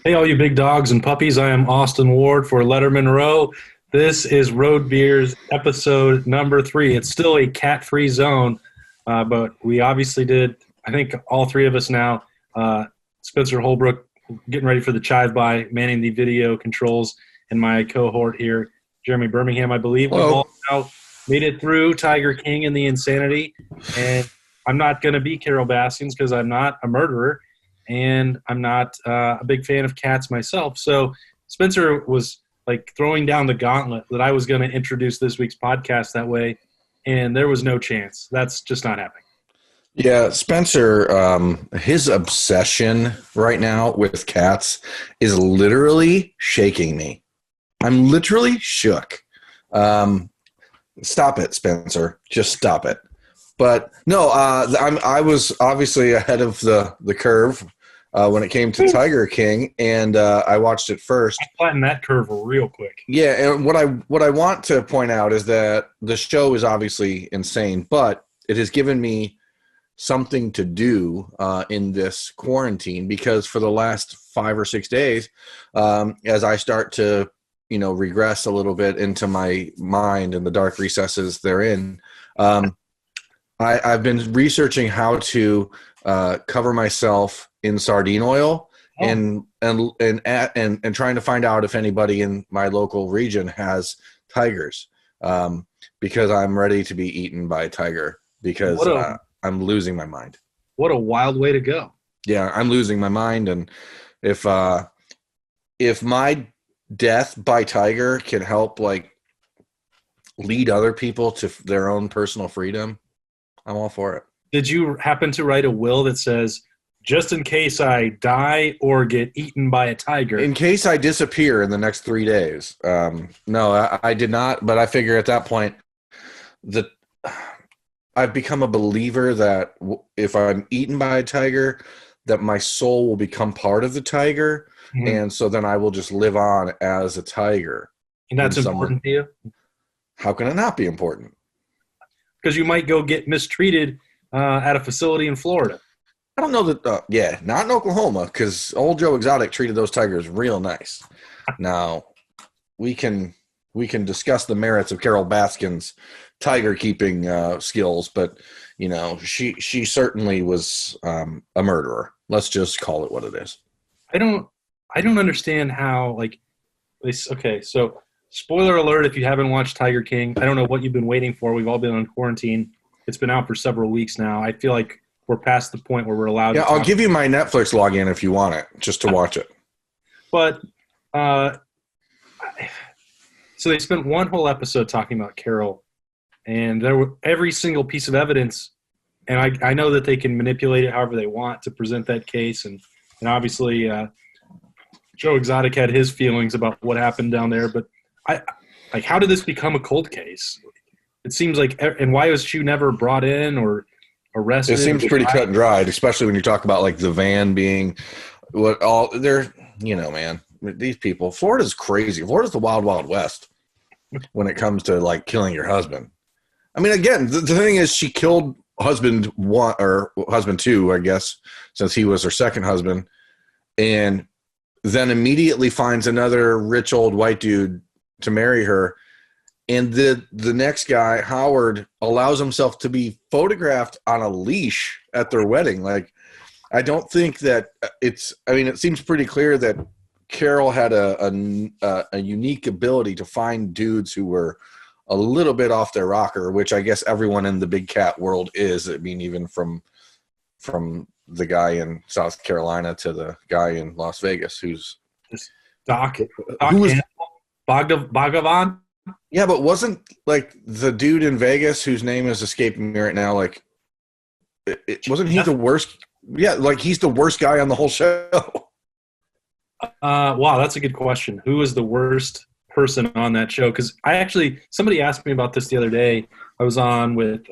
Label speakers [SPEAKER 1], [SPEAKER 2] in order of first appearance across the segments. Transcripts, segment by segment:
[SPEAKER 1] Hey, all you big dogs and puppies. I am Austin Ward for Lettermen Row. This is Road Beers episode number 3. It's still a cat-free zone, but we obviously did, I think all three of us now, Spencer Holbrook getting ready for the Chive by, manning the video controls, and my cohort here, Jeremy Birmingham, I believe. We've all
[SPEAKER 2] Hello.
[SPEAKER 1] now made it through Tiger King and the Insanity, and I'm not going to be Carol Baskins because I'm not a murderer and I'm not a big fan of cats myself. So Spencer was like throwing down the gauntlet that I was going to introduce this week's podcast that way, and there was no chance. That's just not happening.
[SPEAKER 2] Yeah, Spencer, his obsession right now with cats is literally shaking me. I'm literally shook. Stop it, Spencer. Just stop it. But no, I was obviously ahead of the curve when it came to Tiger King, and I watched it first.
[SPEAKER 1] I flattened that curve real quick.
[SPEAKER 2] Yeah, and what I want to point out is that the show is obviously insane, but it has given me something to do in this quarantine, because for the last 5 or 6 days, as I start to regress a little bit into my mind and the dark recesses therein, I've been researching how to cover myself in sardine oil, and trying to find out if anybody in my local region has tigers, because I'm ready to be eaten by a tiger, because I'm losing my mind.
[SPEAKER 1] What a wild way to go.
[SPEAKER 2] Yeah, I'm losing my mind, and if my death by tiger can help lead other people to their own personal freedom, I'm all for it.
[SPEAKER 1] Did you happen to write a will that says, just in case I die or get eaten by a tiger?
[SPEAKER 2] In case I disappear in the next 3 days. No, I did not, but I figure at that point that I've become a believer that if I'm eaten by a tiger, that my soul will become part of the tiger, and so then I will just live on as a tiger.
[SPEAKER 1] And that's important to you?
[SPEAKER 2] How can it not be important?
[SPEAKER 1] Because you might go get mistreated at a facility in Florida.
[SPEAKER 2] I don't know that. Not in Oklahoma, because old Joe Exotic treated those tigers real nice. Now, we can discuss the merits of Carol Baskin's tiger keeping skills, but she certainly was a murderer. Let's just call it what it is.
[SPEAKER 1] I don't understand how Okay, so spoiler alert if you haven't watched Tiger King. I don't know what you've been waiting for. We've all been on quarantine. It's been out for several weeks now. I feel like we're past the point where we're allowed to
[SPEAKER 2] I'll give you my Netflix login if you want it, just to watch it.
[SPEAKER 1] But so they spent one whole episode talking about Carol, and there were every single piece of evidence, and I know that they can manipulate it however they want to present that case, and obviously Joe Exotic had his feelings about what happened down there, but how did this become a cold case? It seems like, and why was she never brought in or arrested?
[SPEAKER 2] It seems pretty cut and dried, especially when you talk about the van being what all they're, man, these people. Florida's crazy. Florida's the wild, wild west when it comes to killing your husband. I mean, again, the thing is, she killed husband one or husband two, I guess, since he was her second husband, and then immediately finds another rich old white dude to marry her. And the next guy, Howard, allows himself to be photographed on a leash at their wedding. I don't think that it seems pretty clear that Carol had a unique ability to find dudes who were a little bit off their rocker, which I guess everyone in the big cat world is. I mean, even from the guy in South Carolina to the guy in Las Vegas, who's
[SPEAKER 1] Doc Bhagavan.
[SPEAKER 2] Yeah, but wasn't the dude in Vegas whose name is escaping me right now? Wasn't he the worst? Yeah, he's the worst guy on the whole show.
[SPEAKER 1] Wow, that's a good question. Who is the worst person on that show? Because somebody asked me about this the other day. I was on with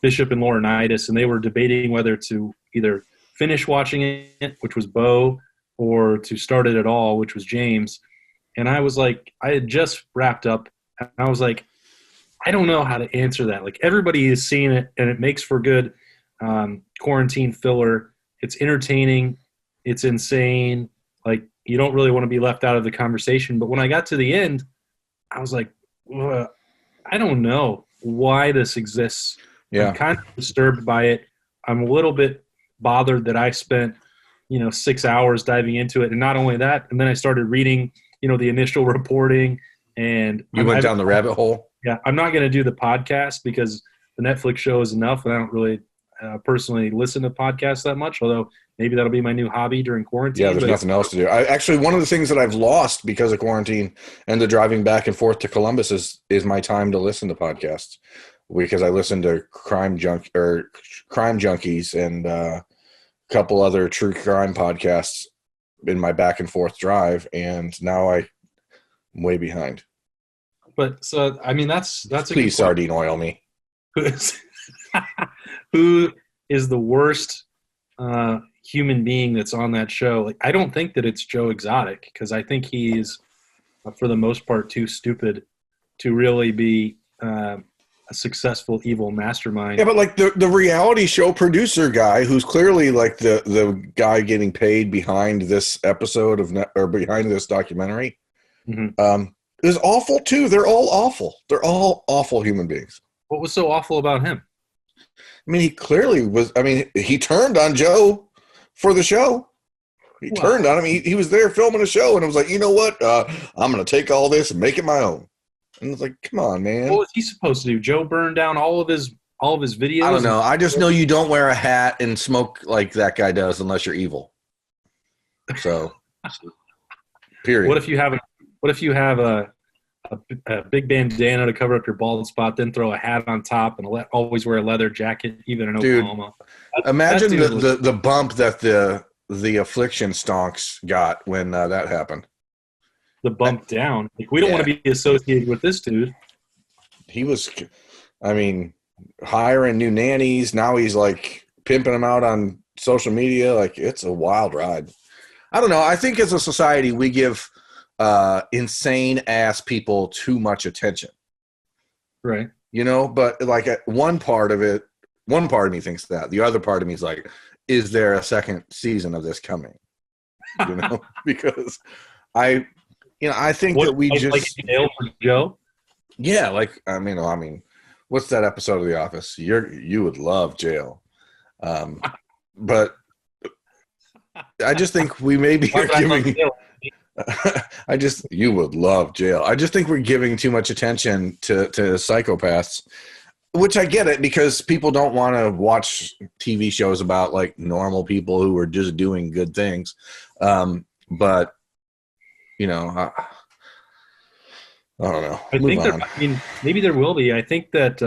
[SPEAKER 1] Bishop and Laurinaitis, and they were debating whether to either finish watching it, which was Bo, or to start it at all, which was James. And I was like, I had just wrapped up, and I was like, I don't know how to answer that. Everybody is seeing it, and it makes for good quarantine filler. It's entertaining. It's insane. Like, you don't really want to be left out of the conversation. But when I got to the end, I was like, I don't know why this exists.
[SPEAKER 2] Yeah.
[SPEAKER 1] I'm kind of disturbed by it. I'm a little bit bothered that I spent, 6 hours diving into it. And not only that, and then I started reading, the initial reporting. And
[SPEAKER 2] you went down the rabbit hole?
[SPEAKER 1] Yeah. I'm not going to do the podcast because the Netflix show is enough. And I don't really personally listen to podcasts that much, although maybe that'll be my new hobby during quarantine.
[SPEAKER 2] Yeah, there's nothing else to do. Actually, one of the things that I've lost because of quarantine and the driving back and forth to Columbus is my time to listen to podcasts, because I listen to Crime Junkies and a couple other true crime podcasts in my back and forth drive, and now I'm way behind.
[SPEAKER 1] But so, I mean, that's
[SPEAKER 2] Please sardine oil me.
[SPEAKER 1] Who is the worst human being that's on that show? Like, I don't think that it's Joe Exotic, because I think he's, for the most part, too stupid to really be a successful evil mastermind.
[SPEAKER 2] Yeah, but like the reality show producer guy, who's clearly like the guy getting paid behind this episode or behind this documentary, is awful too. They're all awful. They're all awful human beings.
[SPEAKER 1] What was so awful about him?
[SPEAKER 2] I mean, he clearly was. I mean, he turned on Joe for the show. He turned on him. He was there filming a show, and it was like, you know what? I'm going to take all this and make it my own. And it's like, come on, man.
[SPEAKER 1] What was he supposed to do? Joe burned down all of his videos?
[SPEAKER 2] I don't know. I just know you don't wear a hat and smoke like that guy does unless you're evil. So, period.
[SPEAKER 1] What if you have a big bandana to cover up your bald spot, then throw a hat on top and always wear a leather jacket, even in Oklahoma?
[SPEAKER 2] Imagine the bump that the Affliction stonks got when that happened.
[SPEAKER 1] The bump down. Like, we don't want to be associated with this dude.
[SPEAKER 2] He was, hiring new nannies. Now he's like pimping them out on social media. Like, it's a wild ride. I don't know. I think as a society, we give insane ass people too much attention.
[SPEAKER 1] Right.
[SPEAKER 2] But like one part of me thinks that. The other part of me is like, is there a second season of this coming? Because I think that we just
[SPEAKER 1] like jail for Joe.
[SPEAKER 2] Yeah, what's that episode of The Office? You would love jail, but I just think we maybe are giving. You would love jail. I just think we're giving too much attention to psychopaths, which I get it, because people don't want to watch TV shows about like normal people who are just doing good things, but. I don't know.
[SPEAKER 1] Maybe there will be. I think that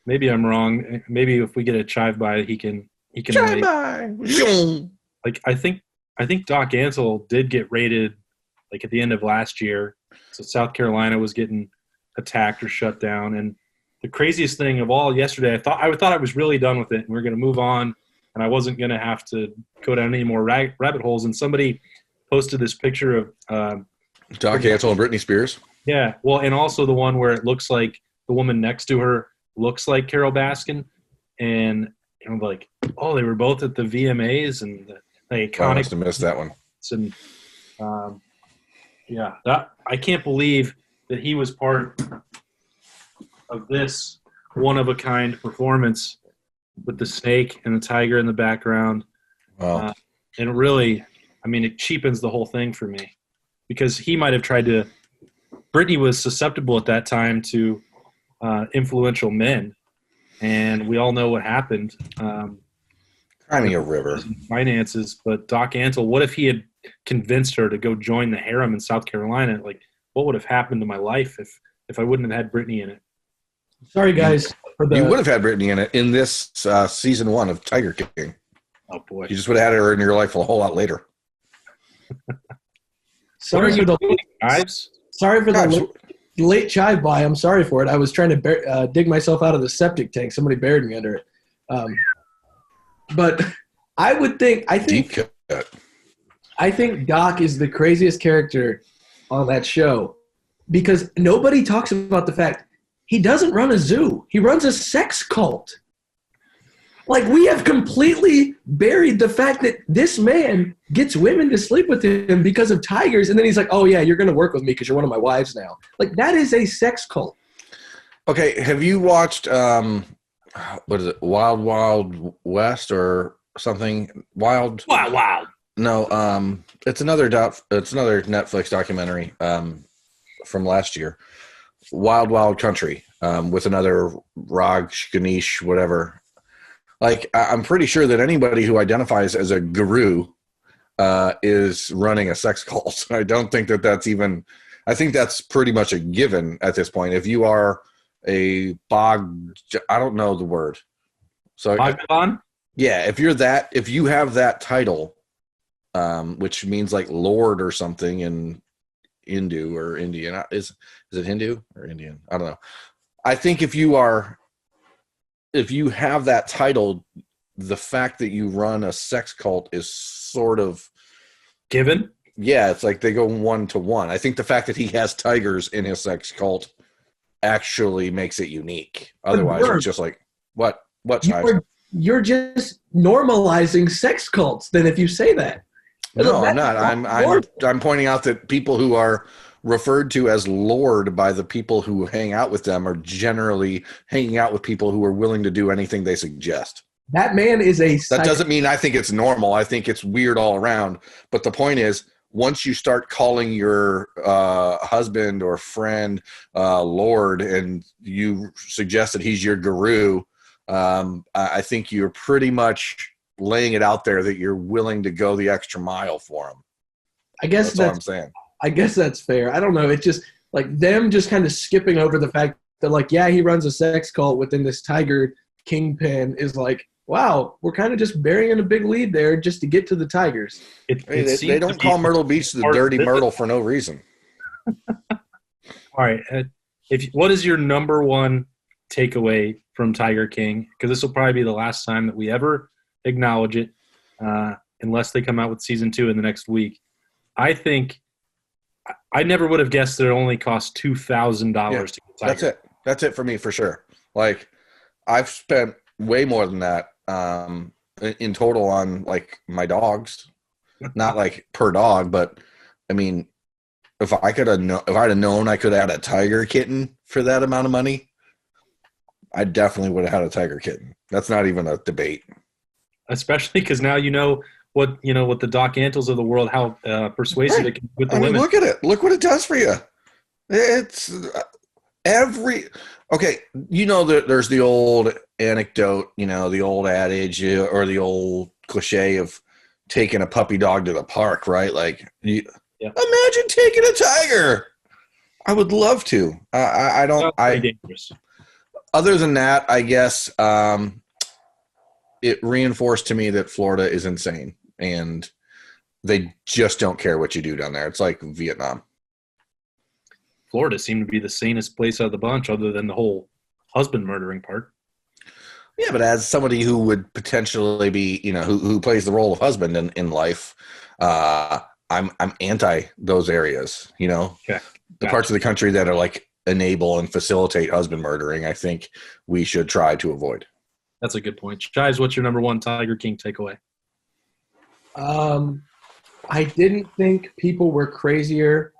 [SPEAKER 1] maybe I'm wrong. Maybe if we get a chive by, he can.
[SPEAKER 2] Chive by.
[SPEAKER 1] Like, I think Doc Ansel did get raided, like at the end of last year. So South Carolina was getting attacked or shut down. And the craziest thing of all, yesterday, I thought I was really done with it, and we were going to move on, and I wasn't going to have to go down any more rabbit holes. And somebody posted this picture of
[SPEAKER 2] Doc Ansel and Britney Spears.
[SPEAKER 1] Yeah, well, and also the one where it looks like the woman next to her looks like Carol Baskin, and like, oh, they were both at the VMAs, and the iconic.
[SPEAKER 2] I must have missed that one.
[SPEAKER 1] And that I can't believe that he was part of this one-of-a-kind performance with the snake and the tiger in the background.
[SPEAKER 2] Wow.
[SPEAKER 1] And really, it cheapens the whole thing for me, because he might have tried to. Britney was susceptible at that time to influential men, and we all know what happened.
[SPEAKER 2] Crimea River.
[SPEAKER 1] Finances, but Doc Ansel, what if he had convinced her to go join the harem in South Carolina? Like, what would have happened to my life if I wouldn't have had Britney in it?
[SPEAKER 3] Sorry, guys.
[SPEAKER 2] You would have had Britney in it in this season 1 of Tiger King.
[SPEAKER 1] Oh, boy.
[SPEAKER 2] You just would have had her in your life a whole lot later.
[SPEAKER 3] Sorry for the Chives. Sorry for the late chive buy. I'm sorry for it. I was trying to dig myself out of the septic tank. Somebody buried me under it. But I think Doc is the craziest character on that show, because nobody talks about the fact he doesn't run a zoo. He runs a sex cult. Like, we have completely buried the fact that this man gets women to sleep with him because of tigers, and then he's like, oh, yeah, you're going to work with me because you're one of my wives now. Like, that is a sex cult.
[SPEAKER 2] Okay, have you watched, what is it, Wild Wild West or something? Wild?
[SPEAKER 1] Wow.
[SPEAKER 2] No, it's another Netflix documentary from last year. Wild Wild Country with another Raj Ganesh, whatever. Like, I'm pretty sure that anybody who identifies as a guru is running a sex cult. I don't think that that's even – I think that's pretty much a given at this point. If you are a bog – I don't know the word. So
[SPEAKER 1] Bhagavan?
[SPEAKER 2] Yeah, if you have that title, which means like Lord or something in Hindu or Indian. Is it Hindu or Indian? I don't know. I think if you have that title, the fact that you run a sex cult is sort of
[SPEAKER 1] given.
[SPEAKER 2] Yeah, it's like they go 1-to-1. I think the fact that he has tigers in his sex cult actually makes it unique. Otherwise, it's just like, what Chives?
[SPEAKER 3] You're just normalizing sex cults then if you say that.
[SPEAKER 2] No, I'm not. I'm pointing out that people who are referred to as Lord by the people who hang out with them are generally hanging out with people who are willing to do anything they suggest.
[SPEAKER 3] That man is
[SPEAKER 2] That doesn't mean I think it's normal. I think it's weird all around. But the point is, once you start calling your husband or friend Lord and you suggest that he's your guru, I think you're pretty much laying it out there that you're willing to go the extra mile for him.
[SPEAKER 3] I guess
[SPEAKER 2] that's what I'm saying.
[SPEAKER 3] I guess that's fair. I don't know. It's just like them just kind of skipping over the fact that, like, yeah, he runs a sex cult within this tiger kingpin is like, wow, we're kind of just burying a big lead there just to get to the tigers.
[SPEAKER 2] They don't call Myrtle Beach the Dirty Myrtle for no reason.
[SPEAKER 1] All right. What is your number one takeaway from Tiger King? Because this will probably be the last time that we ever acknowledge it, unless they come out with season 2 in the next week. I think I never would have guessed that it only cost $2,000 to get Tiger.
[SPEAKER 2] That's it for me for sure. Like, I've spent way more than that in total on like my dogs, not like per dog, but I mean, if I'd have known I could have had a tiger kitten for that amount of money, I definitely would have had a tiger kitten. That's not even a debate. Especially because now you know what the Doc Antles of the world, how persuasive it can be with the women. Look at it. Look what it does for you. It's okay. You know that there's the old anecdote, the old adage or the old cliche of taking a puppy dog to the park, right? Like, imagine taking a tiger. I would love to. I don't.
[SPEAKER 1] Dangerous.
[SPEAKER 2] Other than that, I guess it reinforced to me that Florida is insane, and they just don't care what you do down there. It's like Vietnam.
[SPEAKER 1] Florida seemed to be the sanest place out of the bunch, other than the whole husband murdering part.
[SPEAKER 2] Yeah, but as somebody who would potentially be, who plays the role of husband in life, I'm anti those areas.
[SPEAKER 1] Okay.
[SPEAKER 2] The parts of the country that are like enable and facilitate husband murdering, I think we should try to avoid.
[SPEAKER 1] That's a good point. Chives, what's your number one Tiger King takeaway?
[SPEAKER 3] I didn't think people were crazier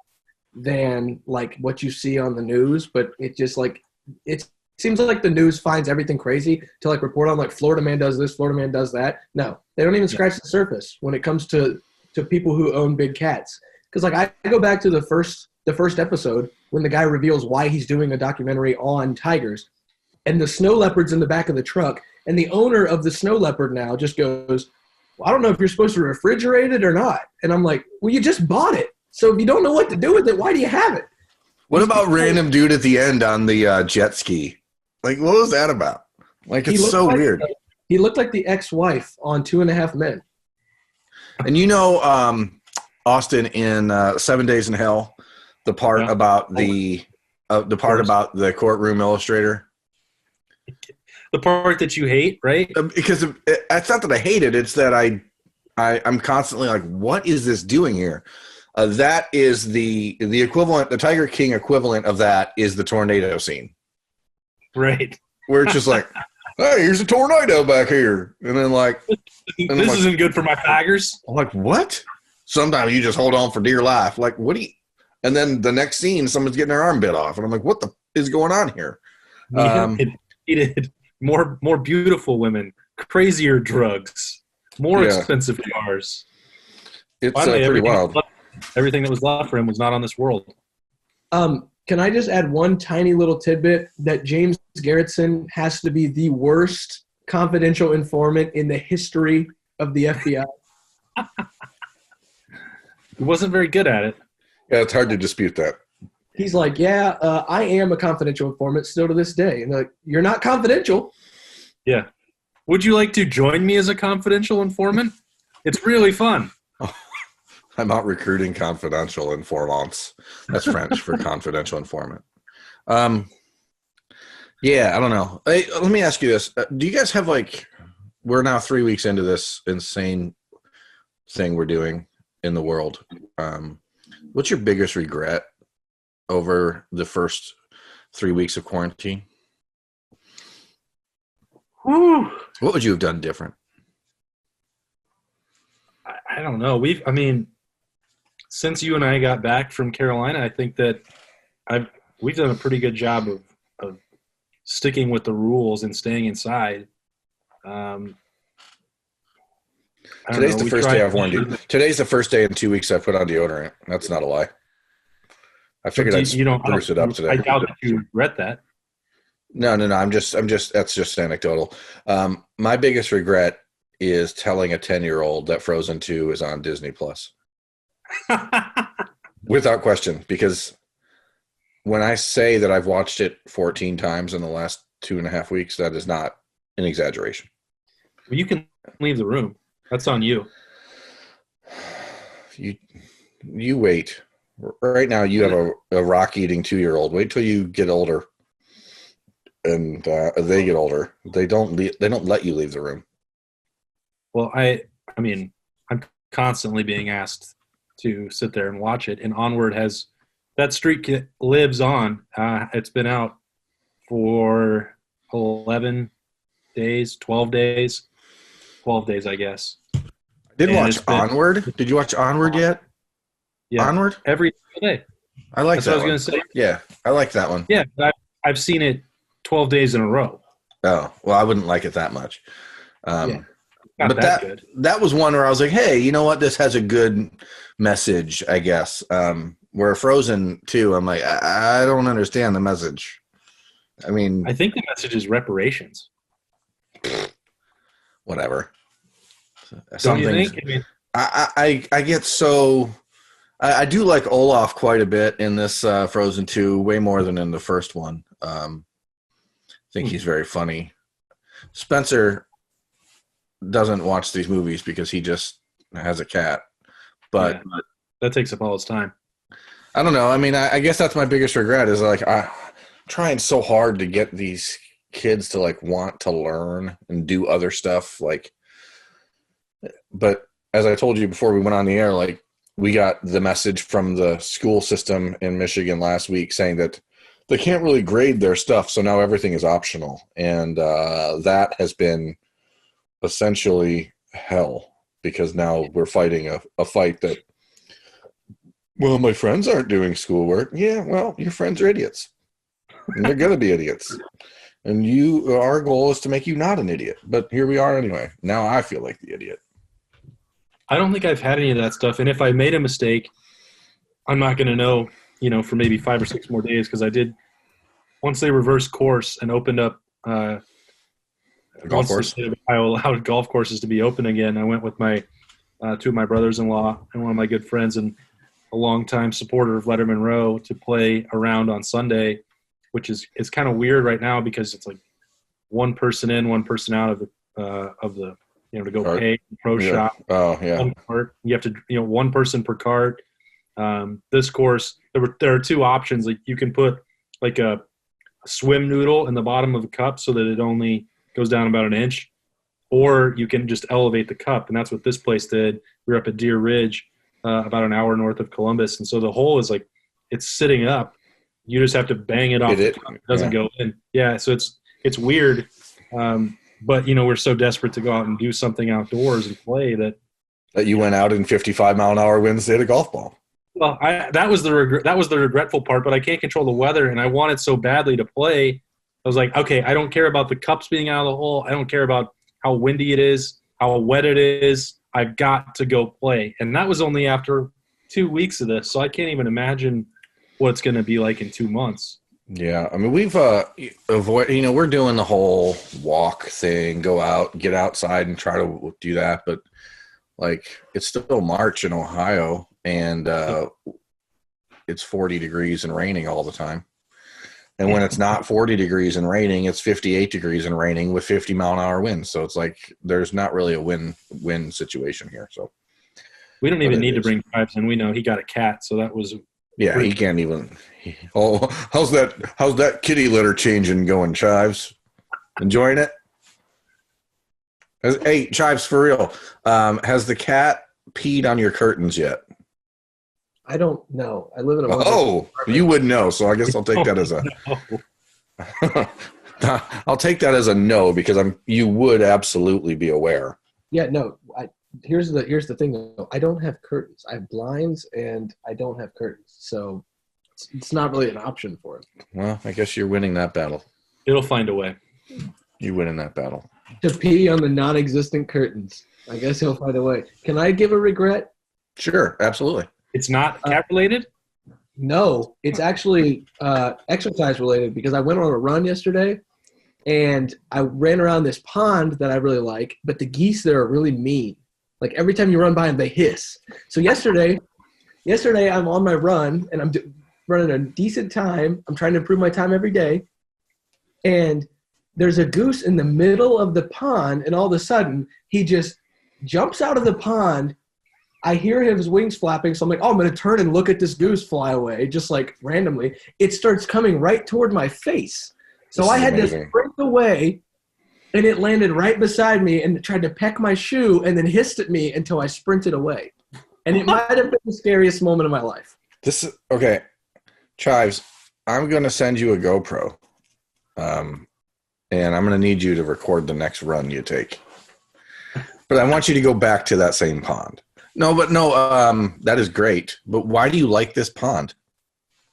[SPEAKER 3] than like what you see on the news, but it just like it seems like the news finds everything crazy to like report on, like Florida man does this, Florida man does that. No, they don't even scratch the surface when it comes to people who own big cats. Because like I go back to the first episode when the guy reveals why he's doing a documentary on tigers, and the snow leopard's in the back of the truck, and the owner of the snow leopard now just goes, well, I don't know if you're supposed to refrigerate it or not. And I'm like, well, you just bought it. So if you don't know what to do with it, why do you have it?
[SPEAKER 2] What about random dude at the end on the jet ski? Like, what was that about? Like, it's so weird.
[SPEAKER 3] He looked like the ex-wife on 2.5 Men.
[SPEAKER 2] And Austin in 7 Days in Hell, the part about the about the courtroom illustrator.
[SPEAKER 1] The part that you hate, right?
[SPEAKER 2] Because it's not that I hate it; it's that I'm constantly like, "What is this doing here?" That is the equivalent. The Tiger King equivalent of that is the tornado scene,
[SPEAKER 1] right?
[SPEAKER 2] Where it's just like, Hey, here's a tornado back here. And then like,
[SPEAKER 1] this isn't good for my baggers.
[SPEAKER 2] I'm like, what? Sometimes you just hold on for dear life. Like, what do you? And then the next scene, someone's getting their arm bit off, and I'm like, what the is going on here?
[SPEAKER 1] It needed more beautiful women, crazier drugs, more expensive cars.
[SPEAKER 2] It's
[SPEAKER 1] Finally,
[SPEAKER 2] pretty wild.
[SPEAKER 1] Everything that was left for him was not on this world.
[SPEAKER 3] Can I just add one tiny little tidbit that James Garretson has to be the worst confidential informant in the history of the FBI?
[SPEAKER 1] He wasn't very good at it.
[SPEAKER 2] Yeah, it's hard to dispute that.
[SPEAKER 3] He's like, I am a confidential informant still to this day. And they're like, you're not confidential.
[SPEAKER 1] Yeah. Would you like to join me as a confidential informant? It's really fun.
[SPEAKER 2] I'm out recruiting confidential informants. That's French for confidential informant. Yeah, I don't know. Hey, let me ask you this. Do you guys have we're now 3 weeks into this insane thing we're doing in the world. What's your biggest regret over the first 3 weeks of quarantine?
[SPEAKER 1] Whew.
[SPEAKER 2] What would you have done different?
[SPEAKER 1] I don't know. Since you and I got back from Carolina, I think that we've done a pretty good job of sticking with the rules and staying inside.
[SPEAKER 2] Today's the first day I've worn. Today's the first day in 2 weeks I've put on deodorant. That's not a lie. I figured I'd spruce it up today.
[SPEAKER 1] I doubt that you regret that.
[SPEAKER 2] No. That's just anecdotal. My biggest regret is telling a 10-year-old that Frozen 2 is on Disney Plus. Without question, because when I say that I've watched it 14 times in the last 2.5 weeks, that is not an exaggeration.
[SPEAKER 1] Well, you can leave the room. That's on you.
[SPEAKER 2] You wait. Right now, you have a rock-eating 2-year-old. Wait till you get older, and they get older. They don't let you leave the room.
[SPEAKER 1] Well, I mean, I'm constantly being asked to sit there and watch it, and Onward has that streak lives on. It's been out for 11 days, 12 days, 12 days, I guess.
[SPEAKER 2] I did watch Onward. Did you watch Onward yet?
[SPEAKER 1] Yeah,
[SPEAKER 2] Onward
[SPEAKER 1] every day.
[SPEAKER 2] I like that.
[SPEAKER 1] That's what I was going to say.
[SPEAKER 2] Yeah, I like that one.
[SPEAKER 1] Yeah, I've seen it 12 days in a row.
[SPEAKER 2] Oh, well, I wouldn't like it that much.
[SPEAKER 1] Not
[SPEAKER 2] but
[SPEAKER 1] good.
[SPEAKER 2] That was one where I was like, hey, you know what? This has a good message, I guess. Where Frozen 2, I'm like, I don't understand the message. I mean,
[SPEAKER 1] I think the message is reparations.
[SPEAKER 2] Whatever.
[SPEAKER 1] Don't you think? I mean,
[SPEAKER 2] I get so I do like Olaf quite a bit in this Frozen 2, way more than in the first one. I think he's very funny. Spencer doesn't watch these movies because he just has a cat. But
[SPEAKER 1] that takes up all his time.
[SPEAKER 2] I don't know. I mean, I guess that's my biggest regret is I'm trying so hard to get these kids to want to learn and do other stuff. But as I told you before we went on the air, we got the message from the school system in Michigan last week saying that they can't really grade their stuff. So now everything is optional. And that has been essentially hell because now we're fighting a fight that, well, my friends aren't doing schoolwork. Yeah, well, your friends are idiots. And they're going to be idiots. And our goal is to make you not an idiot. But here we are anyway. Now I feel like the idiot.
[SPEAKER 1] I don't think I've had any of that stuff. And if I made a mistake, I'm not going to know, for maybe 5 or 6 more days because I did – once they reversed course and opened up
[SPEAKER 2] golf course.
[SPEAKER 1] The state of Ohio allowed golf courses to be open again, I went with my 2 of my brothers-in-law and one of my good friends and a longtime supporter of Lettermen Row to play around on Sunday, which is kind of weird right now because it's one person in, one person out of the to go pay pro shop.
[SPEAKER 2] Oh yeah.
[SPEAKER 1] One cart. You have to one person per cart. This course there are 2 options. You can put a swim noodle in the bottom of the cup so that it only goes down about an inch, or you can just elevate the cup, and that's what this place did. We were up at Deer Ridge, about an hour north of Columbus, and so the hole is it's sitting up. You just have to bang it off. It doesn't go in. Yeah, so it's weird. But we're so desperate to go out and do something outdoors and play that
[SPEAKER 2] you went out in 55-mile-an-hour winds to hit a golf ball.
[SPEAKER 1] Well, that was the regretful part, but I can't control the weather, and I wanted so badly to play. I was like, okay, I don't care about the cups being out of the hole. I don't care about how windy it is, how wet it is. I've got to go play. And that was only after 2 weeks of this, so I can't even imagine what it's going to be like in 2 months.
[SPEAKER 2] Yeah, I mean, we've avoided, we're doing the whole walk thing, go out, get outside and try to do that. But, it's still March in Ohio, and it's 40 degrees and raining all the time. And when it's not 40 degrees and raining, it's 58 degrees and raining with 50-mile-an-hour winds. So it's there's not really a win situation here. So
[SPEAKER 1] we don't even need to bring Chives in. We know he got a cat, so that was
[SPEAKER 2] he can't even. How's that kitty litter changing going, Chives? Enjoying it? Hey, Chives, for real, has the cat peed on your curtains yet?
[SPEAKER 3] I don't know. I live in a
[SPEAKER 2] you would know, so I guess I'll take that as a I'll take that as a no, because you would absolutely be aware.
[SPEAKER 3] Yeah, no. Here's the thing though. I don't have curtains. I have blinds and I don't have curtains. So it's not really an option for him.
[SPEAKER 2] Well, I guess you're winning that battle.
[SPEAKER 1] It'll find a way.
[SPEAKER 2] You win in that battle.
[SPEAKER 3] To pee on the non-existent curtains. I guess he'll find a way. Can I give a regret?
[SPEAKER 2] Sure, absolutely.
[SPEAKER 1] It's not cat related?
[SPEAKER 3] No, it's actually exercise related, because I went on a run yesterday and I ran around this pond that I really like, but the geese there are really mean. Like every time you run by them, they hiss. So yesterday I'm on my run and I'm running a decent time. I'm trying to improve my time every day. And there's a goose in the middle of the pond, and all of a sudden he just jumps out of the pond. I hear his wings flapping, so I'm like, oh, I'm going to turn and look at this goose fly away, just like randomly. It starts coming right toward my face. So I had to sprint away, and it landed right beside me and tried to peck my shoe and then hissed at me until I sprinted away. And it might have been the scariest moment of my life.
[SPEAKER 2] Okay, Chives, I'm going to send you a GoPro, and I'm going to need you to record the next run you take. But I want you to go back to that same pond. No, that is great. But why do you like this pond?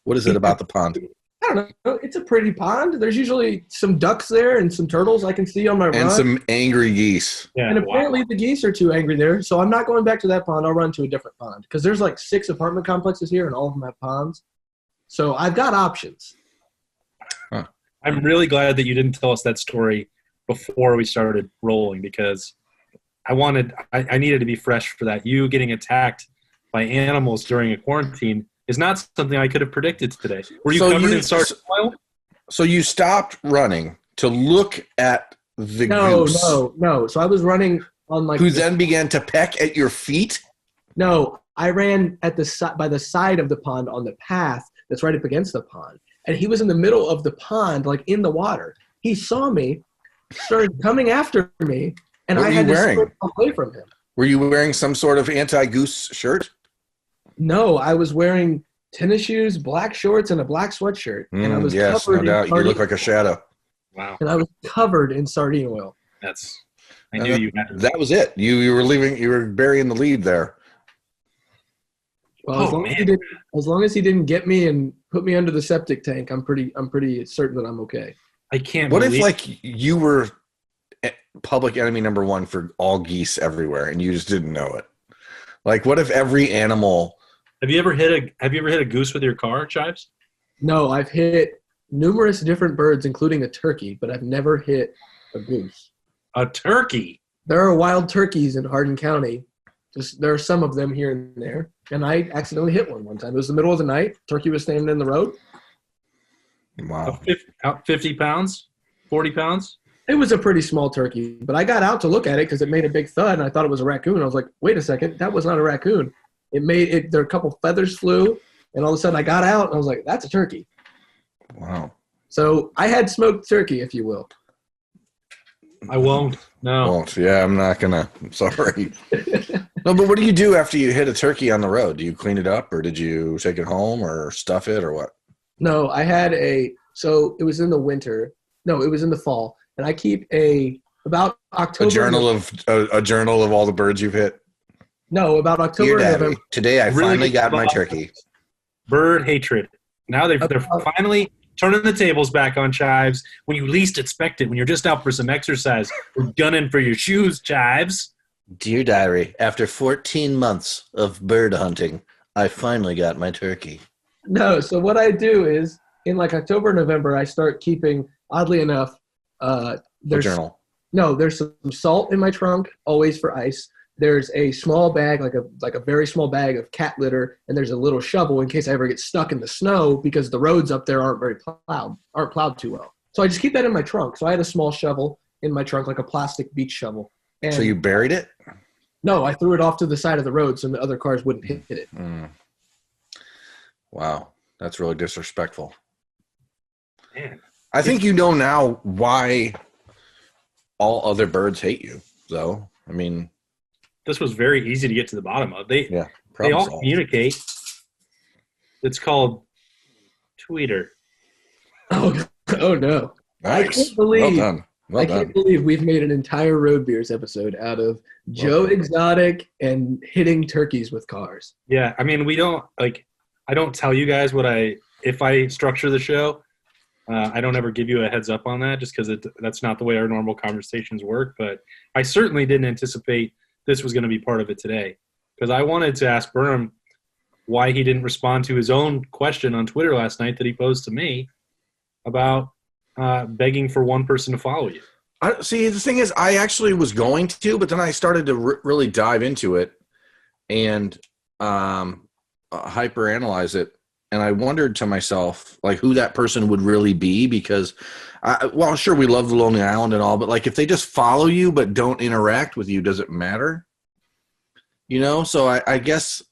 [SPEAKER 2] What is it about the pond?
[SPEAKER 3] I don't know. It's a pretty pond. There's usually some ducks there and some turtles I can see on my run.
[SPEAKER 2] And some angry geese.
[SPEAKER 1] Yeah,
[SPEAKER 3] and apparently the geese are too angry there. So I'm not going back to that pond. I'll run to a different pond. Because there's 6 apartment complexes here and all of them have ponds. So I've got options.
[SPEAKER 2] Huh.
[SPEAKER 1] I'm really glad that you didn't tell us that story before we started rolling, because I needed to be fresh for that. You getting attacked by animals during a quarantine is not something I could have predicted today. Were you covered in sardine oil?
[SPEAKER 2] So you stopped running to look at the goose.
[SPEAKER 3] No. So I was running on
[SPEAKER 2] who then began to peck at your feet?
[SPEAKER 3] No, I ran by the side of the pond on the path that's right up against the pond. And he was in the middle of the pond, in the water. He saw me, started coming after me, and I had to sprint away from him.
[SPEAKER 2] Were you wearing some sort of anti-goose shirt?
[SPEAKER 3] No, I was wearing tennis shoes, black shorts, and a black sweatshirt. And I was covered
[SPEAKER 2] no doubt. You look like a shadow.
[SPEAKER 1] Wow.
[SPEAKER 3] And I was covered in sardine oil.
[SPEAKER 1] I knew you had to.
[SPEAKER 2] That was it. You were burying the lead there.
[SPEAKER 3] Well, as long as he didn't get me and put me under the septic tank, I'm pretty certain that I'm okay.
[SPEAKER 1] I can't.
[SPEAKER 2] What if you were public enemy number one for all geese everywhere, and you just didn't know it? What if every animal?
[SPEAKER 1] Have you ever hit a goose with your car, Chives?
[SPEAKER 3] No, I've hit numerous different birds, including a turkey, but I've never hit a goose.
[SPEAKER 1] A turkey?
[SPEAKER 3] There are wild turkeys in Hardin County. There are some of them here and there, and I accidentally hit one time. It was the middle of the night. Turkey was standing in the road.
[SPEAKER 2] Wow.
[SPEAKER 1] 50 pounds? 40 pounds?
[SPEAKER 3] It was a pretty small turkey, but I got out to look at it because it made a big thud, and I thought it was a raccoon. I was like, wait a second, that was not a raccoon. There a couple feathers flew, and all of a sudden I got out, and I was like, that's a turkey.
[SPEAKER 2] Wow.
[SPEAKER 3] So I had smoked turkey, if you will.
[SPEAKER 1] I won't. No.
[SPEAKER 2] Won't. Yeah, I'm not gonna. I'm sorry. No, but what do you do after you hit a turkey on the road? Do you clean it up, or did you take it home, or stuff it, or what?
[SPEAKER 3] No, so it was in the winter. No, it was in the fall, and I keep about October.
[SPEAKER 2] A journal of all the birds you've hit.
[SPEAKER 3] No, about October
[SPEAKER 2] Dear
[SPEAKER 3] and
[SPEAKER 2] Daddy,
[SPEAKER 3] November.
[SPEAKER 2] today I
[SPEAKER 1] Really
[SPEAKER 2] finally got my
[SPEAKER 1] about
[SPEAKER 2] turkey.
[SPEAKER 1] Bird hatred. Now they're finally turning the tables back on Chives when you least expect it. When you're just out for some exercise, we're gunning for your shoes, Chives.
[SPEAKER 2] Dear Diary, after 14 months of bird hunting, I finally got my turkey.
[SPEAKER 3] No, so what I do is in like October, November, I start keeping. Oddly enough, there's
[SPEAKER 2] journal.
[SPEAKER 3] No, there's some salt in my trunk, always for ice. There's a small bag, like a very small bag of cat litter, and there's a little shovel in case I ever get stuck in the snow because the roads up there aren't plowed too well. So I just keep that in my trunk. So I had a small shovel in my trunk, like a plastic beach shovel. And
[SPEAKER 2] So you buried it?
[SPEAKER 3] No, I threw it off to the side of the road so the other cars wouldn't hit it.
[SPEAKER 2] Mm. Wow, that's really disrespectful.
[SPEAKER 1] Man.
[SPEAKER 2] I think you know now why all other birds hate you, though. I mean,
[SPEAKER 1] this was very easy to get to the bottom of. They all
[SPEAKER 2] solved.
[SPEAKER 1] communicate. It's called Tweeter.
[SPEAKER 3] Oh no!
[SPEAKER 2] Nice.
[SPEAKER 3] I can't believe.
[SPEAKER 2] Well done. Well
[SPEAKER 3] I
[SPEAKER 2] done.
[SPEAKER 3] can't believe we've made an entire Road Beers episode out of Joe Exotic and hitting turkeys with cars.
[SPEAKER 1] Yeah, I mean, I don't tell you guys if I structure the show, I don't ever give you a heads up on that just because that's not the way our normal conversations work. But I certainly didn't anticipate this was going to be part of it today because I wanted to ask Berm why he didn't respond to his own question on Twitter last night that he posed to me about begging for one person to follow you.
[SPEAKER 2] See, the thing is, I actually was going to, but then I started to really dive into it and hyperanalyze it. And I wondered to myself, like, who that person would really be because, sure, we love the Lonely Island and all, but, like, if they just follow you but don't interact with you, does it matter? You know? So I guess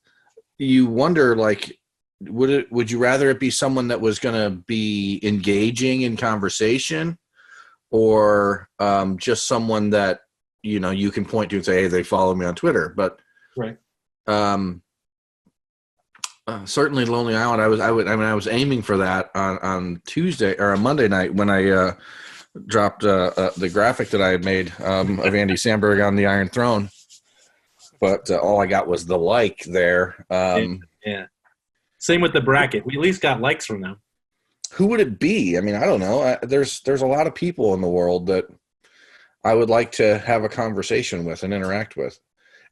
[SPEAKER 2] you wonder, like, would you rather it be someone that was going to be engaging in conversation or just someone that, you know, you can point to and say, hey, they follow me on Twitter. But
[SPEAKER 1] right.
[SPEAKER 2] Certainly Lonely Island, I was aiming for that on Tuesday or on Monday night when I dropped the graphic that I had made of Andy Samberg on the Iron Throne. But all I got was the like there.
[SPEAKER 1] Yeah. Same with the bracket. We at least got likes from them.
[SPEAKER 2] Who would it be? I mean, I don't know. There's a lot of people in the world that I would like to have a conversation with and interact with.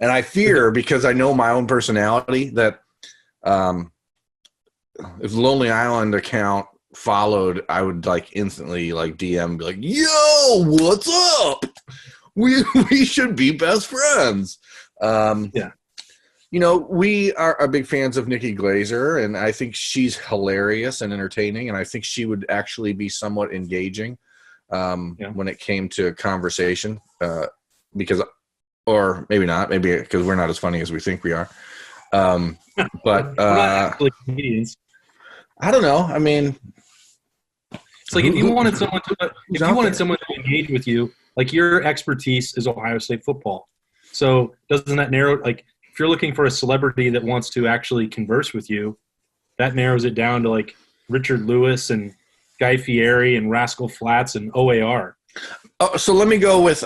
[SPEAKER 2] And I fear, because I know my own personality, that if the Lonely Island account followed, I would like instantly like DM, be like, yo, what's up? We should be best friends.
[SPEAKER 1] Yeah.
[SPEAKER 2] You know, we are big fans of Nikki Glaser, and I think she's hilarious and entertaining, and I think she would actually be somewhat engaging when it came to conversation, or maybe not, maybe because we're not as funny as we think we are. But
[SPEAKER 1] we're not actually comedians.
[SPEAKER 2] I don't know. I mean,
[SPEAKER 1] it's like if you wanted someone to engage with you, like your expertise is Ohio State football. So doesn't that narrow, like, if you're looking for a celebrity that wants to actually converse with you, that narrows it down to like Richard Lewis and Guy Fieri and Rascal Flatts and OAR.
[SPEAKER 2] Oh, so let me go with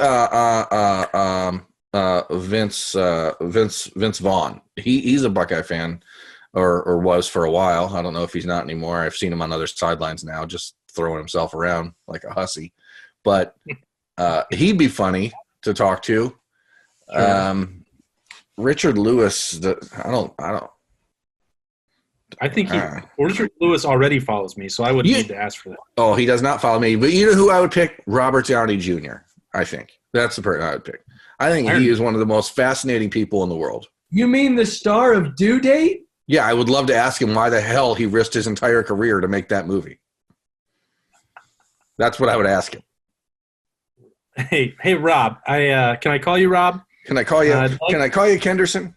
[SPEAKER 2] Vince Vaughn. He's a Buckeye fan, or was for a while. I don't know if he's not anymore. I've seen him on other sidelines now, just throwing himself around like a hussy. But he'd be funny to talk to. Sure. Richard Lewis,
[SPEAKER 1] I think Richard Lewis already follows me, so I wouldn't need to ask for that.
[SPEAKER 2] Oh, he does not follow me. But you know who I would pick? Robert Downey Jr., I think. That's the person I would pick. I think he is one of the most fascinating people in the world.
[SPEAKER 3] You mean the star of Due Date?
[SPEAKER 2] Yeah, I would love to ask him why the hell he risked his entire career to make that movie. That's what I would ask him.
[SPEAKER 1] Hey, Rob. Can I call you Rob?
[SPEAKER 2] Can I call you? Can I call you Kenderson?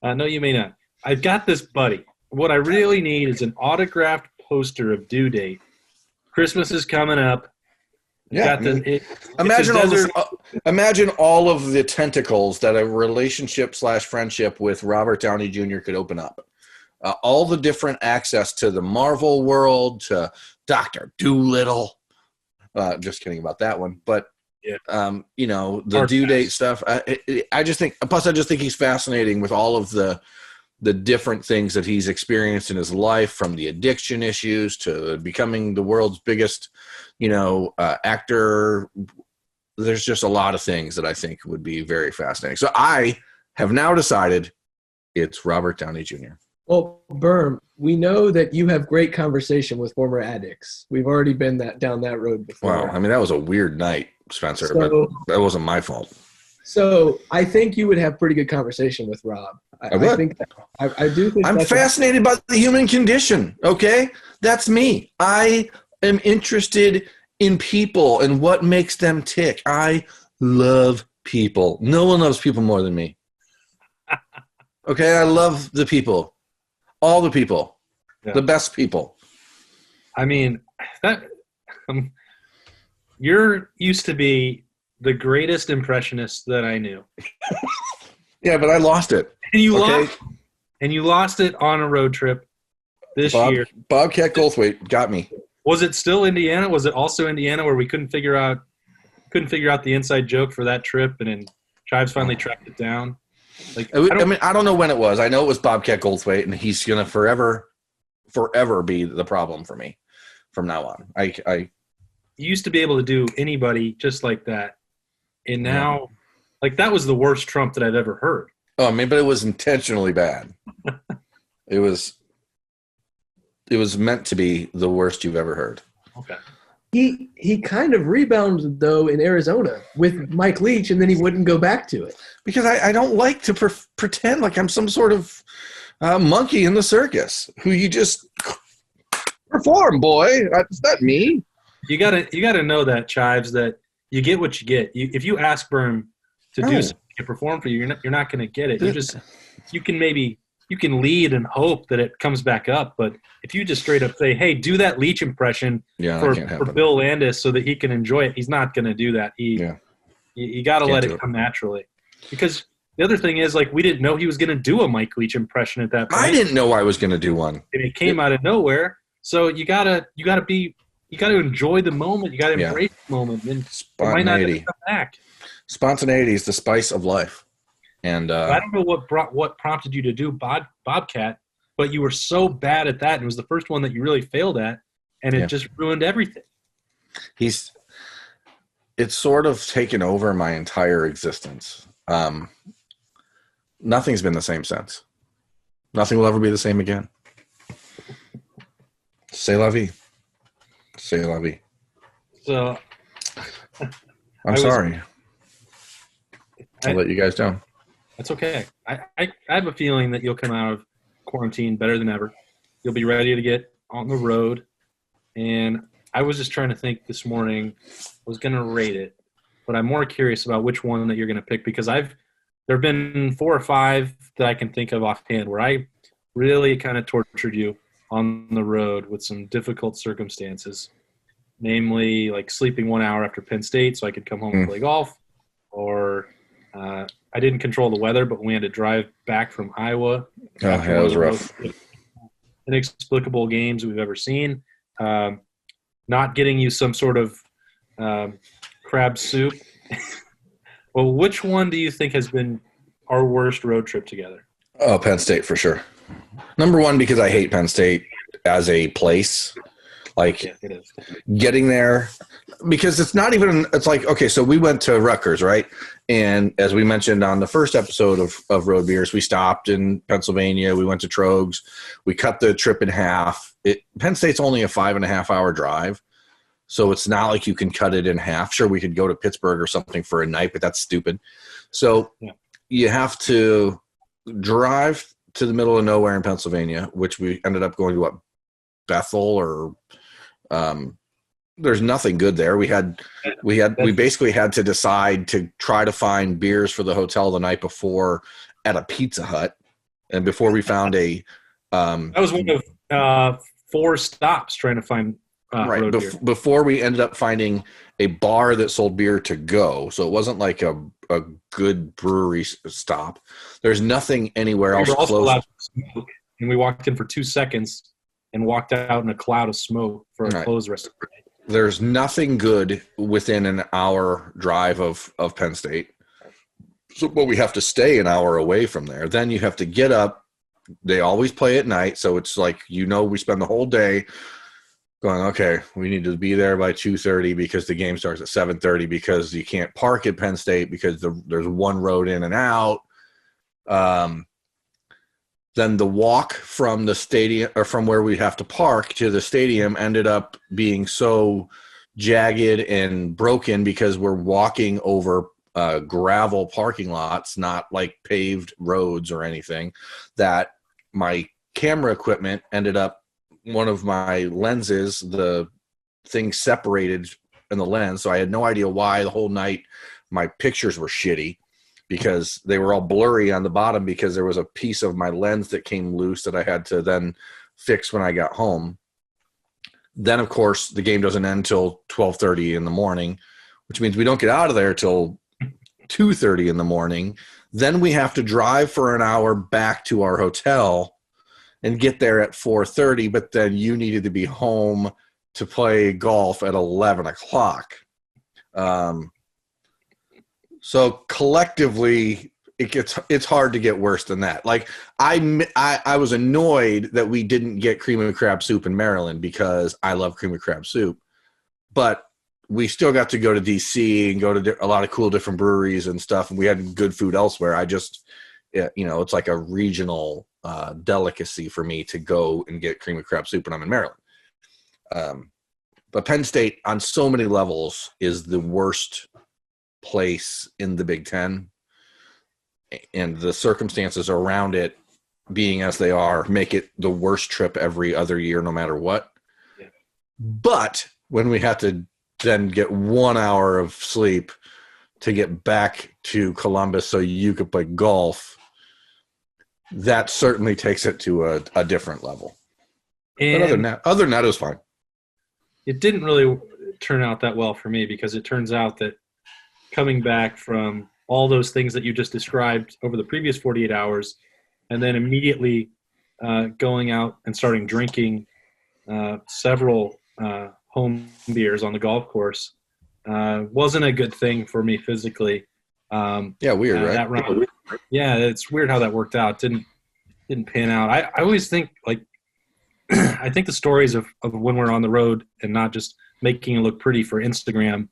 [SPEAKER 1] No, you may not. I've got this buddy. What I really need is an autographed poster of Due Date. Christmas is coming up.
[SPEAKER 2] Yeah. Imagine all of the tentacles that a relationship / friendship with Robert Downey Jr. could open up. All the different access to the Marvel world, to Dr. Doolittle, Just kidding about that one. But,
[SPEAKER 1] Yeah.
[SPEAKER 2] you know, the due date stuff, I just think he's fascinating with all of the different things that he's experienced in his life, from the addiction issues to becoming the world's biggest, you know, actor. There's just a lot of things that I think would be very fascinating. So I have now decided it's Robert Downey Jr.
[SPEAKER 3] Well, Berm, we know that you have great conversation with former addicts. We've already been down that road before.
[SPEAKER 2] Wow. I mean, that was a weird night, Spencer,
[SPEAKER 3] So-
[SPEAKER 2] but that wasn't my fault.
[SPEAKER 3] So I think you would have pretty good conversation with Rob.
[SPEAKER 2] I would.
[SPEAKER 3] I do think
[SPEAKER 2] I'm fascinated by the human condition, okay? That's me. I am interested in people and what makes them tick. I love people. No one loves people more than me. Okay, I love the people. All the people.
[SPEAKER 1] Yeah.
[SPEAKER 2] The best people.
[SPEAKER 1] I mean, that you're used to be the greatest impressionist that I knew.
[SPEAKER 2] Yeah, but I lost it.
[SPEAKER 1] And you lost it on a road trip this year.
[SPEAKER 2] Bobcat Goldthwait got me.
[SPEAKER 1] Was it still Indiana? Was it also Indiana where we couldn't figure out the inside joke for that trip, and then Chives finally tracked it down? Like,
[SPEAKER 2] I don't know when it was. I know it was Bobcat Goldthwait, and he's gonna forever be the problem for me from now on. I
[SPEAKER 1] you used to be able to do anybody just like that, and now, like, that was the worst Trump that I've ever heard.
[SPEAKER 2] Oh, I mean, but it was intentionally bad. It was meant to be the worst you've ever heard.
[SPEAKER 1] Okay.
[SPEAKER 3] He kind of rebounded, though, in Arizona with Mike Leach, and then he wouldn't go back to it.
[SPEAKER 2] Because I don't like to pretend like I'm some sort of monkey in the circus who you just perform, boy. That's not me.
[SPEAKER 1] You gotta know that, Chives, that you get what you get. If you ask Berm to do something to perform for you, you're not going to get it. You can lead and hope that it comes back up, but if you just straight up say, "Hey, do that Leach impression for Bill Landis so that he can enjoy it," he's not going to do that. You got to let it come naturally. Because the other thing is, like, we didn't know he was going to do a Mike Leach impression at that point.
[SPEAKER 2] I didn't know I was going to do one.
[SPEAKER 1] And it came out of nowhere. So you gotta enjoy the moment. You gotta embrace the moment. And it might not ever come back.
[SPEAKER 2] Spontaneity is the spice of life. And
[SPEAKER 1] I don't know what prompted you to do Bobcat, but you were so bad at that, and it was the first one that you really failed at, and it just ruined everything.
[SPEAKER 2] It's sort of taken over my entire existence. Nothing's been the same since. Nothing will ever be the same again. C'est la vie. C'est la vie.
[SPEAKER 1] So
[SPEAKER 2] I'm sorry. I'll let you guys down.
[SPEAKER 1] That's okay. I have a feeling that you'll come out of quarantine better than ever. You'll be ready to get on the road. And I was just trying to think this morning. I was going to rate it, but I'm more curious about which one that you're going to pick, because there have been 4 or 5 that I can think of offhand where I really kind of tortured you on the road with some difficult circumstances, namely like sleeping 1 hour after Penn State so I could come home and play golf, or I didn't control the weather, but we had to drive back from Iowa.
[SPEAKER 2] That was rough.
[SPEAKER 1] Inexplicable games we've ever seen. Not getting you some sort of crab soup. Well, which one do you think has been our worst road trip together?
[SPEAKER 2] Oh, Penn State for sure. Number one, because I hate Penn State as a place. Like,
[SPEAKER 1] it is.
[SPEAKER 2] Getting there, because it's not even – it's like, okay, so we went to Rutgers, right? And as we mentioned on the first episode of Road Beers, we stopped in Pennsylvania. We went to Trogs. We cut the trip in half. Penn State's only a 5.5-hour drive, so it's not like you can cut it in half. Sure, we could go to Pittsburgh or something for a night, but that's stupid. So you have to drive to the middle of nowhere in Pennsylvania, which we ended up going to, Bethel or there's nothing good there. We basically had to decide to try to find beers for the hotel the night before at a Pizza Hut, and before we found that
[SPEAKER 1] was one of 4 stops trying to find road beer.
[SPEAKER 2] Before we ended up finding a bar that sold beer to go, so it wasn't like a good brewery stop. There's nothing anywhere else close.
[SPEAKER 1] Allowed to smoke, and we walked in for 2 seconds and walked out in a cloud of smoke for our clothes the rest of the day.
[SPEAKER 2] there's nothing good within an hour drive of Penn State. But we have to stay an hour away from there. Then you have to get up. They always play at night, so it's like, we spend the whole day going, okay, we need to be there by 2:30 because the game starts at 7:30 because you can't park at Penn State because there's one road in and out. Then the walk from the stadium, or from where we have to park to the stadium, ended up being so jagged and broken because we're walking over gravel parking lots, not like paved roads or anything, that my camera equipment ended up, one of my lenses, the thing separated in the lens. So I had no idea why the whole night my pictures were shitty because they were all blurry on the bottom because there was a piece of my lens that came loose that I had to then fix when I got home. Then, of course, the game doesn't end till 12:30 in the morning, which means we don't get out of there till 2:30 in the morning. Then we have to drive for an hour back to our hotel and get there at 4:30, but then you needed to be home to play golf at 11 o'clock. So collectively, it's hard to get worse than that. Like I was annoyed that we didn't get cream and crab soup in Maryland because I love cream and crab soup, but we still got to go to DC and go to a lot of cool different breweries and stuff. And we had good food elsewhere. It's like a regional delicacy for me to go and get cream and crab soup when I'm in Maryland. But Penn State on so many levels is the worst place in the Big Ten, and the circumstances around it being as they are make it the worst trip every other year, no matter what. Yeah. But when we have to then get 1 hour of sleep to get back to Columbus so you could play golf, that certainly takes it to a different level. And but other than that, it was fine.
[SPEAKER 1] It didn't really turn out that well for me because it turns out that coming back from all those things that you just described over the previous 48 hours and then immediately going out and starting drinking several home beers on the golf course wasn't a good thing for me physically.
[SPEAKER 2] Weird, right?
[SPEAKER 1] That round, yeah, it's weird how that worked out. Didn't pan out. I always think I think the stories of when we're on the road and not just making it look pretty for Instagram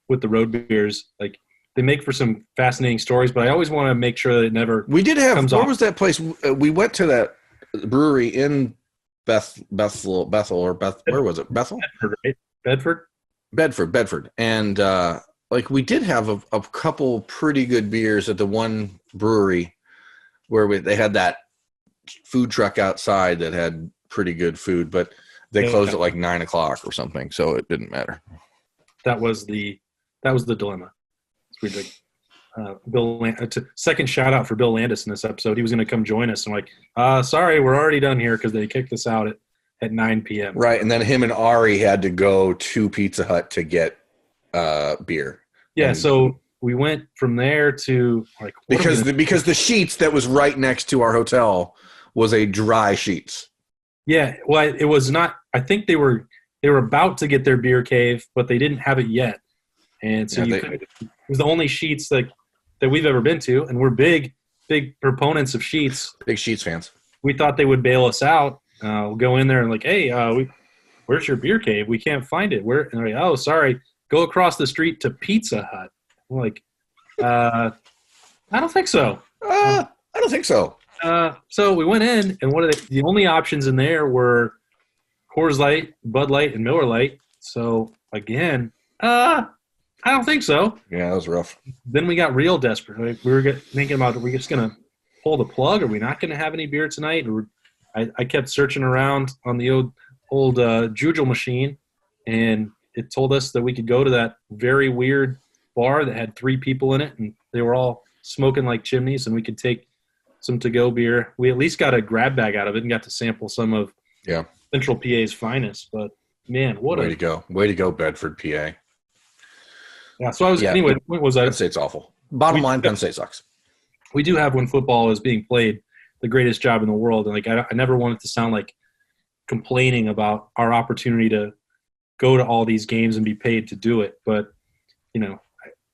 [SPEAKER 1] with the road beers, like they make for some fascinating stories, but I always want to make sure that it never.
[SPEAKER 2] We did have.
[SPEAKER 1] Comes
[SPEAKER 2] where
[SPEAKER 1] off.
[SPEAKER 2] Was that place? We went to that brewery in Bethel, or where was it? Bethel?
[SPEAKER 1] Bedford, right?
[SPEAKER 2] Bedford. And we did have a couple pretty good beers at the one brewery where they had that food truck outside that had pretty good food, but they closed at like 9 o'clock or something, so it didn't matter.
[SPEAKER 1] That was the dilemma. It's weird. Second shout out for Bill Landis in this episode. He was going to come join us. And sorry, we're already done here because they kicked us out at 9 p.m.
[SPEAKER 2] Right, and then him and Ari had to go to Pizza Hut to get beer.
[SPEAKER 1] Yeah, so we went from there to
[SPEAKER 2] because the Sheets that was right next to our hotel was a dry Sheets.
[SPEAKER 1] Yeah, well, it was not. I think they were about to get their beer cave, but they didn't have it yet, and so it was the only Sheets that we've ever been to, and we're big proponents of Sheets.
[SPEAKER 2] Big Sheets fans. We
[SPEAKER 1] thought they would bail us out. We'll go in there and hey, where's your beer cave? We can't find it. Where? And they're like, oh, sorry. Go across the street to Pizza Hut. I'm like, I don't think so.
[SPEAKER 2] I don't think so.
[SPEAKER 1] So we went in, and the only options in there were Coors Light, Bud Light, and Miller Light. So again, I don't think so.
[SPEAKER 2] Yeah, that was rough.
[SPEAKER 1] Then we got real desperate. We were thinking about, are we just going to pull the plug? Are we not going to have any beer tonight? I kept searching around on the old Jujel machine, and it told us that we could go to that very weird bar that had 3 people in it, and they were all smoking like chimneys, and we could take some to-go beer. We at least got a grab bag out of it and got to sample some of Central PA's finest. But, man,
[SPEAKER 2] way to go. Way to go, Bedford, PA.
[SPEAKER 1] Yeah, so anyway, the point was
[SPEAKER 2] Penn State's awful. Bottom line, Penn State sucks.
[SPEAKER 1] We do have, when football is being played, the greatest job in the world. And, I never want it to sound like complaining about our opportunity to go to all these games and be paid to do it. But,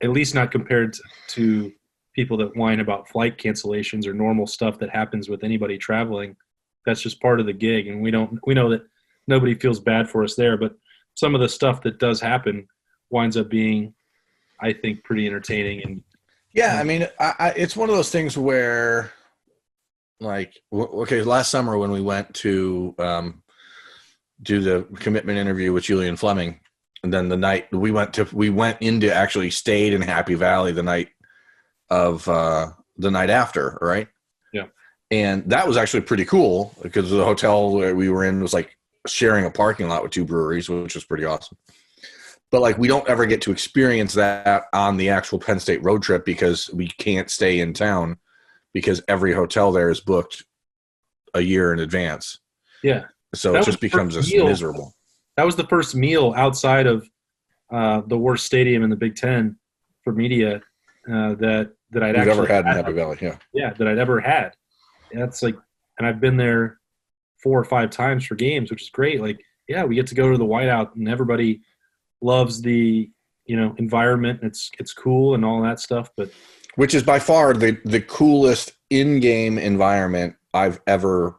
[SPEAKER 1] at least not compared to people that whine about flight cancellations or normal stuff that happens with anybody traveling. That's just part of the gig. And we know that nobody feels bad for us there, but some of the stuff that does happen winds up being, I think, pretty entertaining. And
[SPEAKER 2] yeah, I mean, it's one of those things where, like, okay, last summer when we went to do the commitment interview with Julian Fleming, and then the night we actually stayed in Happy Valley the night after, right?
[SPEAKER 1] Yeah.
[SPEAKER 2] And that was actually pretty cool because the hotel where we were in was like sharing a parking lot with two breweries, which was pretty awesome. But like, we don't ever get to experience that on the actual Penn State road trip because we can't stay in town because every hotel there is booked a year in advance.
[SPEAKER 1] Yeah.
[SPEAKER 2] So it just becomes miserable.
[SPEAKER 1] That was the first meal outside of the worst stadium in the Big Ten for media that I'd
[SPEAKER 2] ever had in Happy Valley. Yeah.
[SPEAKER 1] Yeah, that I'd ever had. That's like, and I've been there 4 or 5 times for games, which is great. Like, yeah, we get to go to the whiteout and everybody loves the environment. It's cool and all that stuff, but
[SPEAKER 2] which is by far the coolest in-game environment I've ever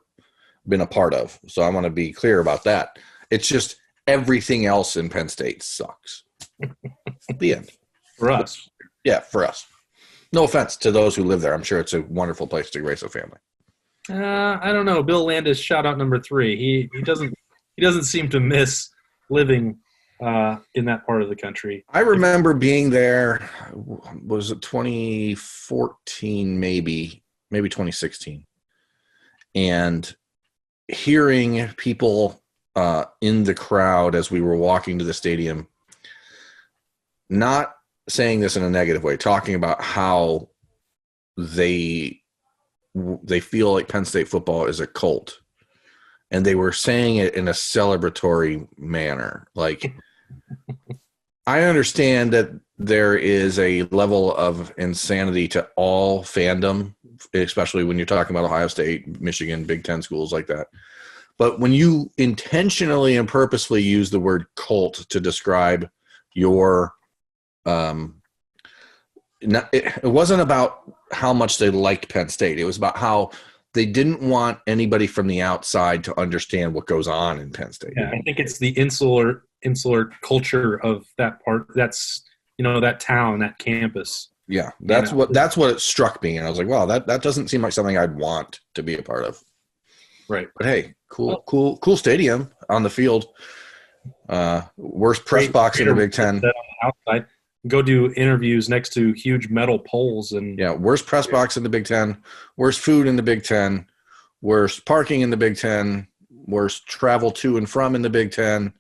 [SPEAKER 2] been a part of. So I want to be clear about that. It's just everything else in Penn State sucks. The end.
[SPEAKER 1] For us.
[SPEAKER 2] Yeah, for us. No offense to those who live there. I'm sure it's a wonderful place to raise a family.
[SPEAKER 1] I don't know. Bill Landis, shout out number 3. He doesn't seem to miss living in that part of the country.
[SPEAKER 2] I remember being there. Was it 2014? Maybe 2016, and hearing people in the crowd as we were walking to the stadium, not saying this in a negative way, talking about how they feel like Penn State football is a cult, and they were saying it in a celebratory manner. Like, I understand that there is a level of insanity to all fandom, especially when you're talking about Ohio State, Michigan, Big Ten schools like that. But when you intentionally and purposefully use the word cult to describe your it wasn't about how much they liked Penn State. It was about how they didn't want anybody from the outside to understand what goes on in Penn State.
[SPEAKER 1] Yeah, I think it's the insular culture of that part. That's that town, that campus.
[SPEAKER 2] Yeah, that's what it struck me, and I was like, wow, that doesn't seem like something I'd want to be a part of.
[SPEAKER 1] Right.
[SPEAKER 2] But hey, cool stadium on the field. Worst press box in the Big Ten.
[SPEAKER 1] Outside, go do interviews next to huge metal poles and
[SPEAKER 2] worst press box in the Big Ten, worst food in the Big Ten, worst parking in the Big Ten, worst travel to and from in the Big Ten.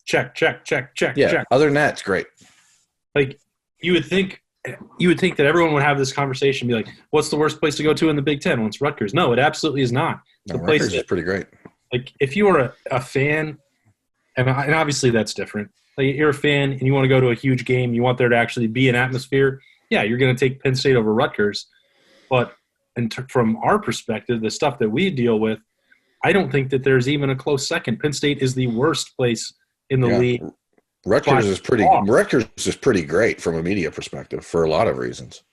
[SPEAKER 1] Check.
[SPEAKER 2] Yeah. Other than that, it's great.
[SPEAKER 1] Like, you would think that everyone would have this conversation, and be like, "What's the worst place to go to in the Big Ten?" Well, it's Rutgers. No, it absolutely is not.
[SPEAKER 2] No, Rutgers is pretty great.
[SPEAKER 1] Like, if you are a fan, and obviously that's different. Like, you're a fan and you want to go to a huge game, you want there to actually be an atmosphere. Yeah, you're going to take Penn State over Rutgers. But from our perspective, the stuff that we deal with, I don't think that there's even a close second. Penn State is the worst place in the league.
[SPEAKER 2] Rutgers is pretty great from a media perspective for a lot of reasons.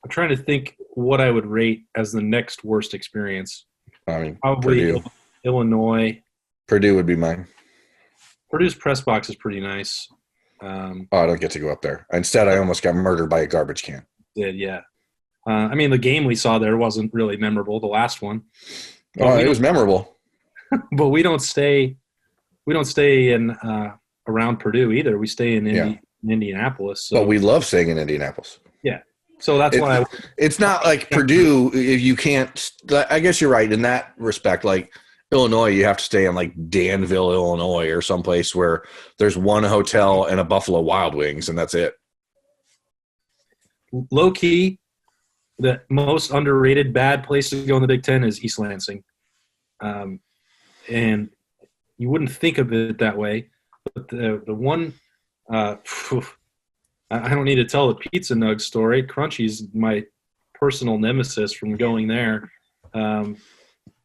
[SPEAKER 1] I'm trying to think what I would rate as the next worst experience.
[SPEAKER 2] I mean,
[SPEAKER 1] probably
[SPEAKER 2] Purdue.
[SPEAKER 1] Illinois.
[SPEAKER 2] Purdue would be mine.
[SPEAKER 1] Purdue's press box is pretty nice.
[SPEAKER 2] I don't get to go up there. Instead, I almost got murdered by a garbage can.
[SPEAKER 1] Yeah. I mean, the game we saw there wasn't really memorable, the last one.
[SPEAKER 2] It was memorable.
[SPEAKER 1] But we don't stay in around Purdue either. We stay in Indianapolis. So.
[SPEAKER 2] But we love staying in Indianapolis.
[SPEAKER 1] Yeah. So that's why
[SPEAKER 2] it's not like Purdue. If you can't, I guess you're right in that respect. Like Illinois, you have to stay in like Danville, Illinois, or someplace where there's one hotel and a Buffalo Wild Wings, and that's it.
[SPEAKER 1] Low key, the most underrated bad place to go in the Big Ten is East Lansing, and you wouldn't think of it that way. But the one, I don't need to tell the Pizza Nug story. Crunchy's my personal nemesis from going there.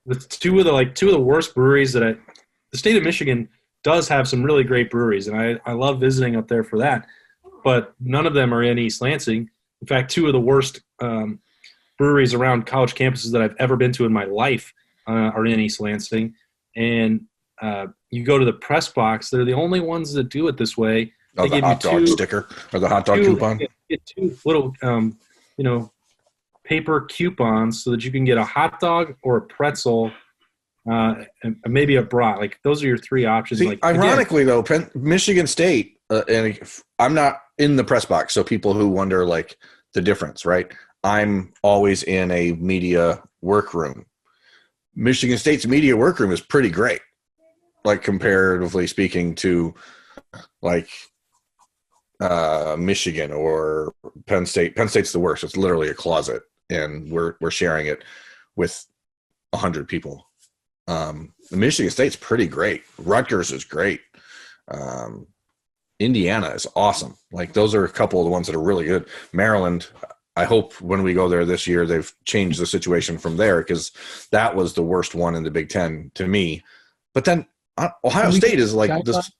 [SPEAKER 1] The two of the worst breweries the state of Michigan does have some really great breweries, and I love visiting up there for that. But none of them are in East Lansing. In fact, two of the worst breweries around college campuses that I've ever been to in my life are in East Lansing. And you go to the press box; they're the only ones that do it this way.
[SPEAKER 2] Oh,
[SPEAKER 1] They
[SPEAKER 2] the hot dog sticker or the hot dog coupon.
[SPEAKER 1] Get two little, paper coupons so that you can get a hot dog or a pretzel, and maybe a brat. Like those are your three options.
[SPEAKER 2] See,
[SPEAKER 1] like,
[SPEAKER 2] ironically, though, Michigan State, and I'm not in the press box, so people who wonder like the difference, right? I'm always in a media workroom. Michigan State's media workroom is pretty great, like comparatively speaking to like Michigan or Penn State. Penn State's the worst. It's literally a closet, and we're sharing it with 100 people. Michigan State's pretty great. Rutgers is great. Indiana is awesome. Like those are a couple of the ones that are really good. Maryland, I hope when we go there this year, they've changed the situation from there because that was the worst one in the Big Ten to me. But then Ohio State is like this.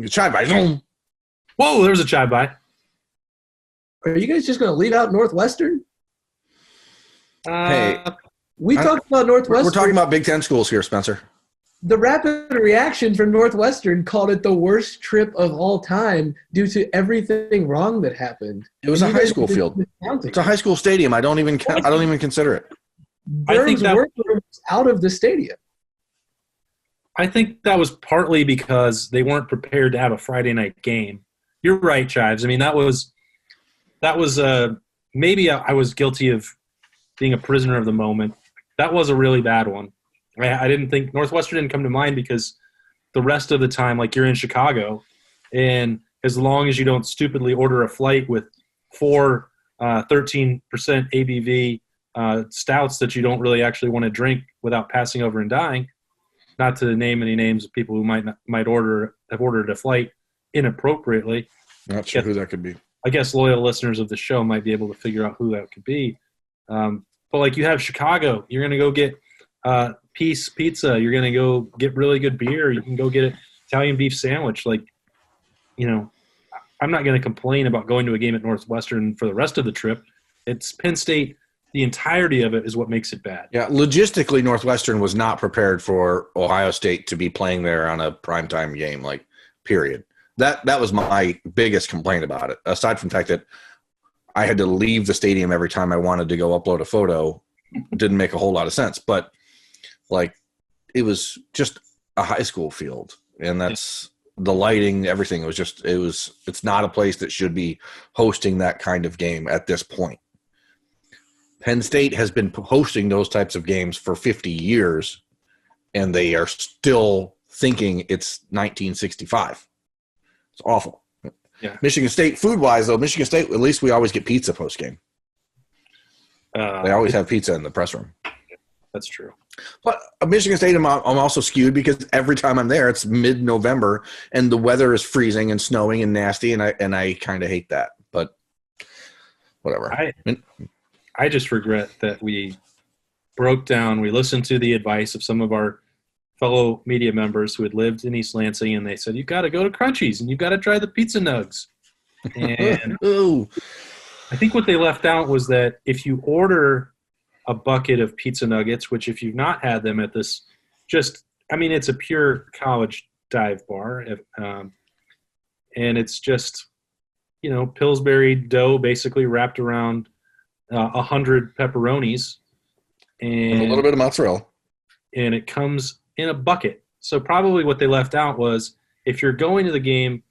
[SPEAKER 2] Chives.
[SPEAKER 1] Whoa, there's a Chive by.
[SPEAKER 3] Are you guys just going to leave out Northwestern?
[SPEAKER 2] Hey,
[SPEAKER 3] we talked about Northwestern.
[SPEAKER 2] We're talking about Big Ten schools here, Spencer.
[SPEAKER 3] The rapid reaction from Northwestern called it the worst trip of all time due to everything wrong that happened.
[SPEAKER 2] It was a high school field. It's a high school stadium. I don't even consider it.
[SPEAKER 1] I think that
[SPEAKER 3] was out of the stadium.
[SPEAKER 1] I think that was partly because they weren't prepared to have a Friday night game. You're right, Chives. I mean, that was maybe I was guilty of being a prisoner of the moment. That was a really bad one. I didn't think Northwestern didn't come to mind because the rest of the time, like you're in Chicago, and as long as you don't stupidly order a flight with 13% ABV stouts that you don't really actually want to drink without passing over and dying, not to name any names of people who might have ordered a flight inappropriately.
[SPEAKER 2] Not sure who that could be.
[SPEAKER 1] I guess loyal listeners of the show might be able to figure out who that could be. But like you have Chicago, you're going to go get Peace Pizza. You're going to go get really good beer. You can go get an Italian beef sandwich. Like, I'm not going to complain about going to a game at Northwestern for the rest of the trip. It's Penn State. The entirety of it is what makes it bad.
[SPEAKER 2] Yeah, logistically, Northwestern was not prepared for Ohio State to be playing there on a primetime game, like, period. That was my biggest complaint about it, aside from the fact that I had to leave the stadium every time I wanted to go upload a photo. Didn't make a whole lot of sense. But, like, it was just a high school field, and that's the lighting, everything. It's not a place that should be hosting that kind of game at this point. Penn State has been hosting those types of games for 50 years, and they are still thinking it's 1965. It's awful.
[SPEAKER 1] Yeah.
[SPEAKER 2] Michigan State, food-wise, though, Michigan State, at least we always get pizza post-game. They always have pizza in the press room.
[SPEAKER 1] That's true.
[SPEAKER 2] But Michigan State, I'm also skewed because every time I'm there, it's mid-November, and the weather is freezing and snowing and nasty, and I kind of hate that. But whatever.
[SPEAKER 1] I just regret that we listened to the advice of some of our fellow media members who had lived in East Lansing, and they said, you've got to go to Crunchies and you've got to try the pizza nugs. And I think what they left out was that if you order a bucket of pizza nuggets, which if you've not had them at this, it's a pure college dive bar. And it's just, Pillsbury dough basically wrapped around 100 pepperonis and
[SPEAKER 2] a little bit of mozzarella,
[SPEAKER 1] and it comes in a bucket. So probably what they left out was if you're going to the game,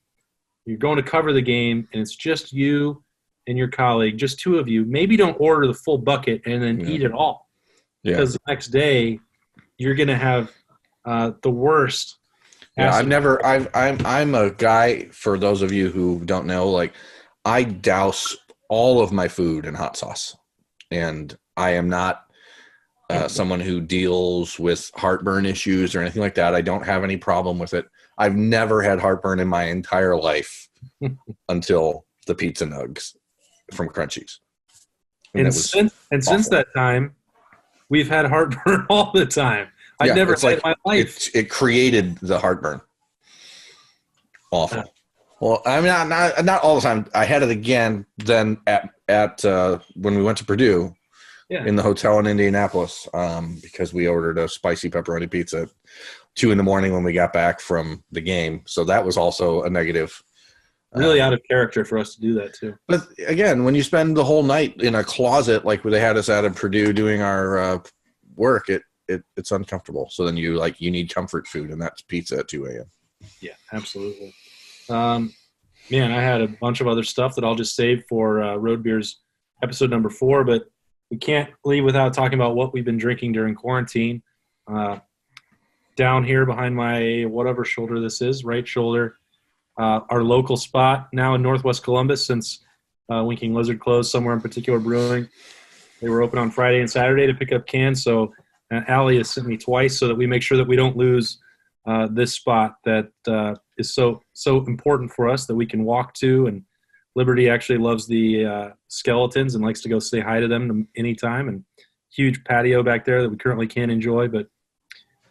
[SPEAKER 1] you're going to cover the game, and it's just you and your colleague, just two of you, maybe don't order the full bucket and then eat it all. Yeah. Because the next day you're going to have the worst.
[SPEAKER 2] Yeah, I'm a guy, for those of you who don't know, like I douse all of my food in hot sauce, and I am not someone who deals with heartburn issues or anything like that. I don't have any problem with it. I've never had heartburn in my entire life until the pizza nugs from Crunchies.
[SPEAKER 1] Since that time, we've had heartburn all the time. I've never had it in my life.
[SPEAKER 2] It created the heartburn. Awful. Well, I mean, not all the time. I had it again then at when we went to Purdue in the hotel in Indianapolis because we ordered a spicy pepperoni pizza at 2 a.m. when we got back from the game. So that was also a negative.
[SPEAKER 1] Really out of character for us to do that too.
[SPEAKER 2] But again, when you spend the whole night in a closet like they had us out at Purdue doing our work, it's uncomfortable. So then you need comfort food, and that's pizza at 2 a.m.
[SPEAKER 1] Yeah, absolutely. Man, I had a bunch of other stuff that I'll just save for Road Beers episode number 4, but we can't leave without talking about what we've been drinking during quarantine. Down here behind my whatever shoulder this is, right shoulder, our local spot now in Northwest Columbus since Winking Lizard closed, Somewhere in Particular Brewing. They were open on Friday and Saturday to pick up cans, so Allie has sent me twice so that we make sure that we don't lose this spot that is so important for us that we can walk to. And Liberty actually loves the skeletons and likes to go say hi to them anytime. And huge patio back there that we currently can't enjoy. But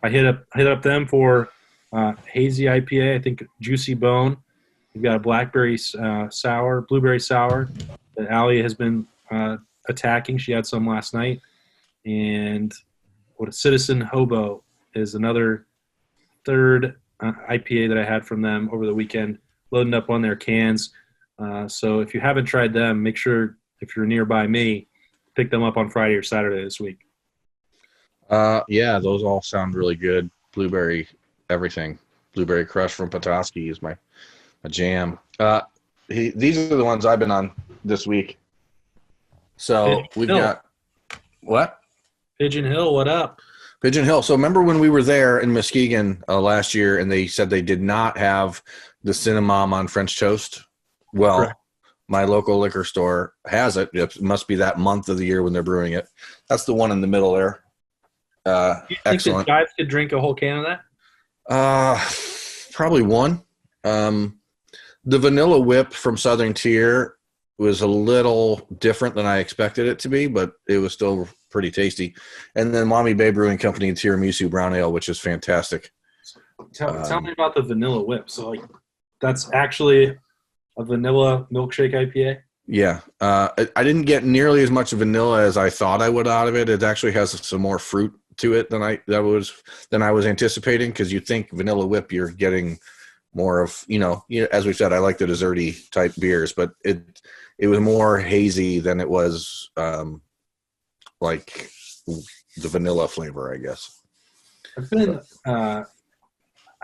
[SPEAKER 1] I hit up them for hazy IPA. I think Juicy Bone. We've got a blackberry sour, blueberry sour that Allie has been attacking. She had some last night. And what a Citizen Hobo is another third IPA that I had from them over the weekend, loading up on their cans. So if you haven't tried them, make sure if you're nearby me, pick them up on Friday or Saturday this week.
[SPEAKER 2] Yeah, those all sound really good. Blueberry everything. Blueberry Crush from Petoskey is my jam. These are the ones I've been on this week. So we've got what?
[SPEAKER 1] Pigeon Hill, what up?
[SPEAKER 2] Pigeon Hill. So remember when we were there in Muskegon last year and they said they did not have the cinnamon on French toast? Well, correct. My local liquor store has it. It must be that month of the year when they're brewing it. That's the one in the middle there.
[SPEAKER 1] You think that Chives could drink a whole can of
[SPEAKER 2] that? Probably one. The Vanilla Whip from Southern Tier was a little different than I expected it to be, but it was still pretty tasty. And then Mommy Bay Brewing Company Tiramisu Brown Ale, which is fantastic.
[SPEAKER 1] Tell me about the Vanilla Whip. So, that's actually a vanilla milkshake IPA?
[SPEAKER 2] Yeah. I didn't get nearly as much vanilla as I thought I would out of it. It actually has some more fruit to it than I was anticipating, because you think Vanilla Whip, you're getting more of, as we said, I like the desserty type beers, but it was more hazy than it was like the vanilla flavor, I guess.
[SPEAKER 1] I've been I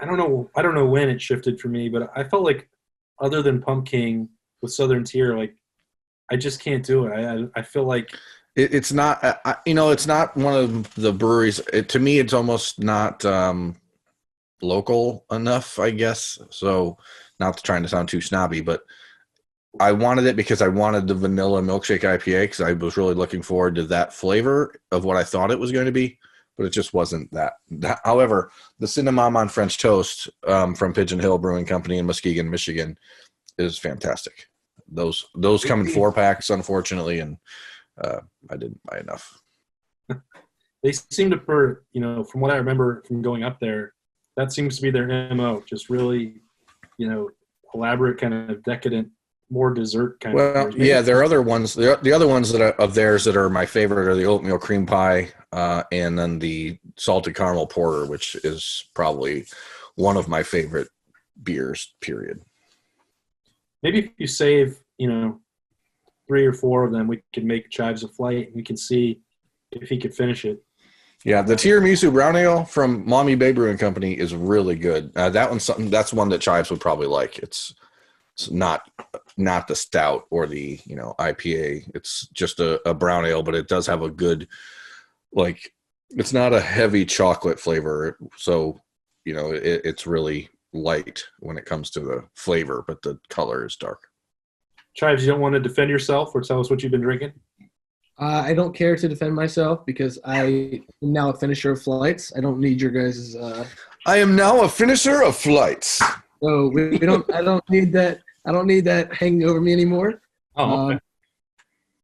[SPEAKER 1] don't know when it shifted for me, but I felt like other than Pumpkin with Southern Tier, I just can't do it. I feel like
[SPEAKER 2] it's not it's not one of the breweries. To me, it's almost not local enough, I guess. So, not trying to sound too snobby, but I wanted it because I wanted the vanilla milkshake IPA because I was really looking forward to that flavor of what I thought it was going to be, but it just wasn't that. However, the cinnamon on French toast from Pigeon Hill Brewing Company in Muskegon, Michigan, is fantastic. Those come in 4-packs, unfortunately, and I didn't buy enough.
[SPEAKER 1] They seem to, from what I remember from going up there, that seems to be their MO. Just really, elaborate, kind of decadent, more dessert kind of.
[SPEAKER 2] Well, yeah, there are other ones. The other ones that are of theirs that are my favorite are the oatmeal cream pie, and then the salted caramel porter, which is probably one of my favorite beers. Period.
[SPEAKER 1] Maybe if you save, 3 or 4 of them, we could make Chives a flight, and we can see if he could finish it.
[SPEAKER 2] Yeah, the Tiramisu Brown Ale from Mommy Bay Brewing Company is really good. That's one that Chives would probably like. It's not the stout or the IPA. It's just a brown ale, but it does have a good, it's not a heavy chocolate flavor. So, it's really light when it comes to the flavor, but the color is dark.
[SPEAKER 1] Chives, you don't want to defend yourself or tell us what you've been drinking?
[SPEAKER 3] I don't care to defend myself because I am now a finisher of flights. I don't need your guys'.
[SPEAKER 2] I am now a finisher of flights.
[SPEAKER 3] So we don't. I don't need that. I don't need that hanging over me anymore.
[SPEAKER 1] Oh, okay.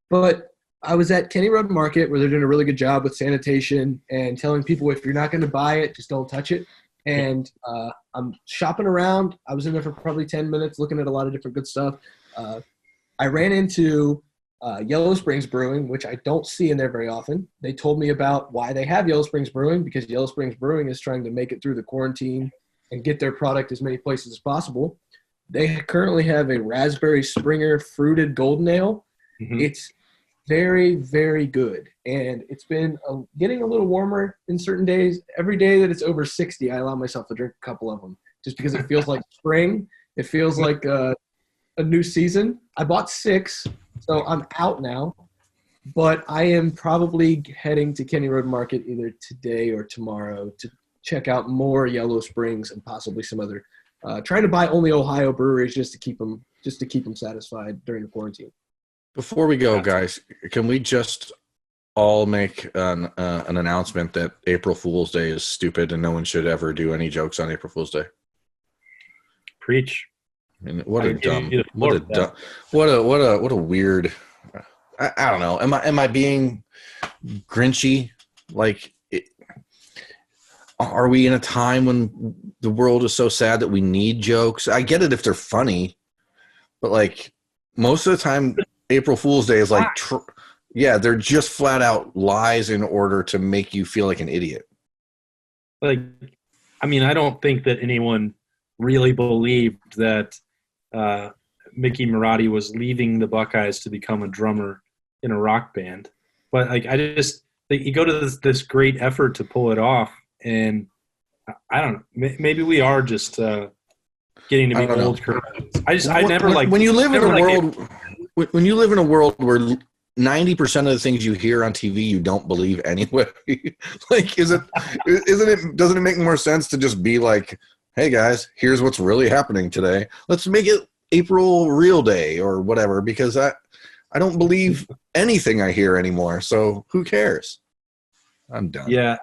[SPEAKER 3] But I was at Kenny Road Market where they're doing a really good job with sanitation and telling people if you're not going to buy it, just don't touch it. And I'm shopping around. I was in there for probably 10 minutes looking at a lot of different good stuff. I ran into Yellow Springs Brewing, which I don't see in there very often. They told me about why they have Yellow Springs Brewing, because Yellow Springs Brewing is trying to make it through the quarantine and get their product as many places as possible. They currently have a Raspberry Springer fruited golden ale. Mm-hmm. It's very, very good. And it's been getting a little warmer in certain days. Every day that it's over 60, I allow myself to drink a couple of them just because it feels like spring. It feels like a new season. I bought 6, so I'm out now. But I am probably heading to Kenny Road Market either today or tomorrow to check out more Yellow Springs and possibly some other. Trying to buy only Ohio breweries just to keep them satisfied during the quarantine.
[SPEAKER 2] Before we go, guys, can we just all make an announcement that April Fool's Day is stupid and no one should ever do any jokes on April Fool's Day?
[SPEAKER 1] Preach.
[SPEAKER 2] I mean, what a weird. I don't know. Am I being grinchy? Like, are we in a time when the world is so sad that we need jokes? I get it if they're funny, but like most of the time, April Fool's Day is like, they're just flat out lies in order to make you feel like an idiot.
[SPEAKER 1] Like, I mean, I don't think that anyone really believed that Mickey Marotti was leaving the Buckeyes to become a drummer in a rock band. But like, I just think you go to this great effort to pull it off. And I don't know. Maybe we are just getting to be old.
[SPEAKER 2] When you live in a world where 90% of the things you hear on TV you don't believe anyway. Like, doesn't it make more sense to just be like, hey guys, here's what's really happening today. Let's make it April Real Day or whatever, because I don't believe anything I hear anymore. So who cares? I'm done.
[SPEAKER 1] Yeah.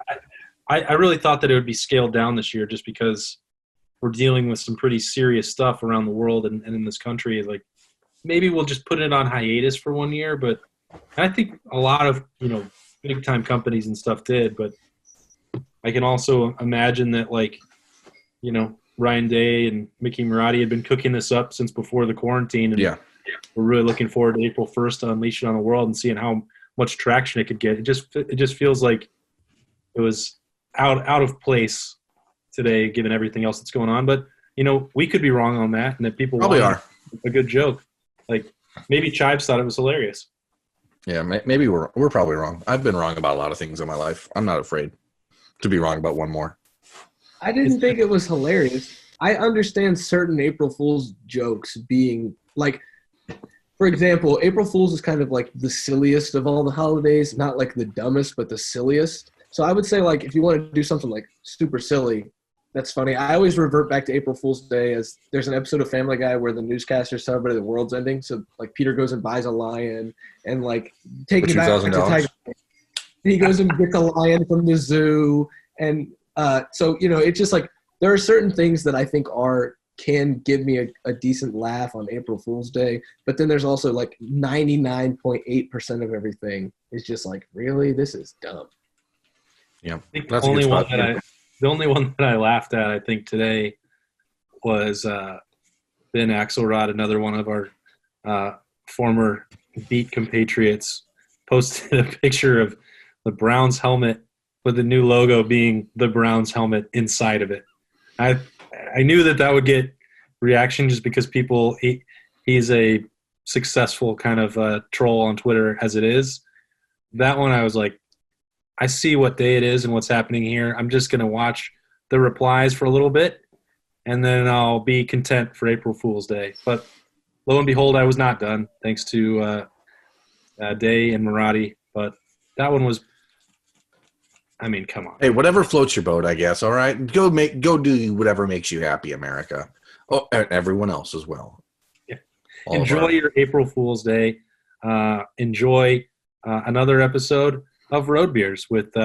[SPEAKER 1] I really thought that it would be scaled down this year just because we're dealing with some pretty serious stuff around the world and in this country. Like, maybe we'll just put it on hiatus for 1 year, but I think a lot of, big time companies and stuff did, but I can also imagine that Ryan Day and Mickey Marotti had been cooking this up since before the quarantine. And we're really looking forward to April 1st to unleash it on the world and seeing how much traction it could get. It just feels like it was out of place today, given everything else that's going on. But, we could be wrong on that, and that people
[SPEAKER 2] probably are
[SPEAKER 1] a good joke. Like, maybe Chives thought it was hilarious.
[SPEAKER 2] Yeah, maybe we're probably wrong. I've been wrong about a lot of things in my life. I'm not afraid to be wrong about one more.
[SPEAKER 3] I didn't think it was hilarious. I understand certain April Fool's jokes being like, for example, April Fool's is kind of like the silliest of all the holidays, not like the dumbest, but the silliest. So I would say, like, if you want to do something like super silly, that's funny. I always revert back to April Fool's Day as there's an episode of Family Guy where the newscasters tell everybody the world's ending. So, like, Peter goes and buys a lion and, like, taking it back to Tiger. He goes and gets a lion from the zoo. And so, it's just like there are certain things that I think can give me a decent laugh on April Fool's Day. But then there's also, like, 99.8% of everything is just like, really? This is dumb.
[SPEAKER 2] Yeah,
[SPEAKER 1] I think the only one that I laughed at, I think, today was Ben Axelrod, another one of our former beat compatriots, posted a picture of the Browns helmet with the new logo being the Browns helmet inside of it. I knew that would get reaction just because he's a successful kind of troll on Twitter as it is. That one I was like, I see what day it is and what's happening here. I'm just going to watch the replies for a little bit, and then I'll be content for April Fool's Day. But lo and behold, I was not done, thanks to Day and Marotti. But that one was, I mean, come on.
[SPEAKER 2] Hey, whatever floats your boat, I guess. All right, go do whatever makes you happy, America. Oh, and everyone else as well.
[SPEAKER 1] Yeah. Enjoy your April Fool's Day. Enjoy another episode of Road Beers with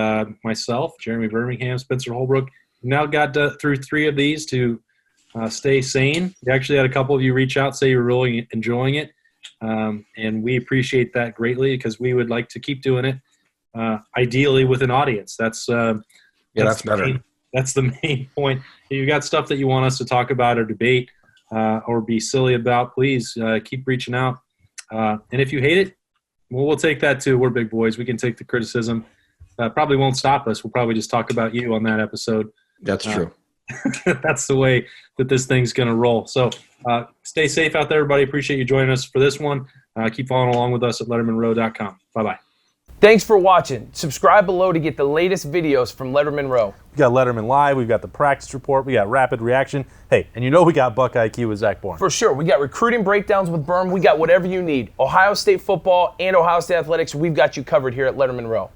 [SPEAKER 1] myself, Jeremy Birmingham, Spencer Holbrook. Now got through 3 of these to stay sane. We actually had a couple of you reach out, say you're really enjoying it. And we appreciate that greatly because we would like to keep doing it, ideally with an audience. That's
[SPEAKER 2] better.
[SPEAKER 1] That's the main point. If you got stuff that you want us to talk about or debate or be silly about, please keep reaching out. And if you hate it, well, we'll take that too. We're big boys. We can take the criticism. Probably won't stop us. We'll probably just talk about you on that episode.
[SPEAKER 2] That's true.
[SPEAKER 1] That's the way that this thing's going to roll. So stay safe out there, everybody. Appreciate you joining us for this one. Keep following along with us at lettermenrow.com. Bye-bye.
[SPEAKER 4] Thanks for watching. Subscribe below to get the latest videos from Lettermen Row.
[SPEAKER 5] We got Letterman Live, we've got the practice report, we got rapid reaction. Hey, and you know we got Buckeye IQ with Zach Bourne.
[SPEAKER 4] For sure. We got recruiting breakdowns with Berm. We got whatever you need. Ohio State football and Ohio State athletics, we've got you covered here at Lettermen Row.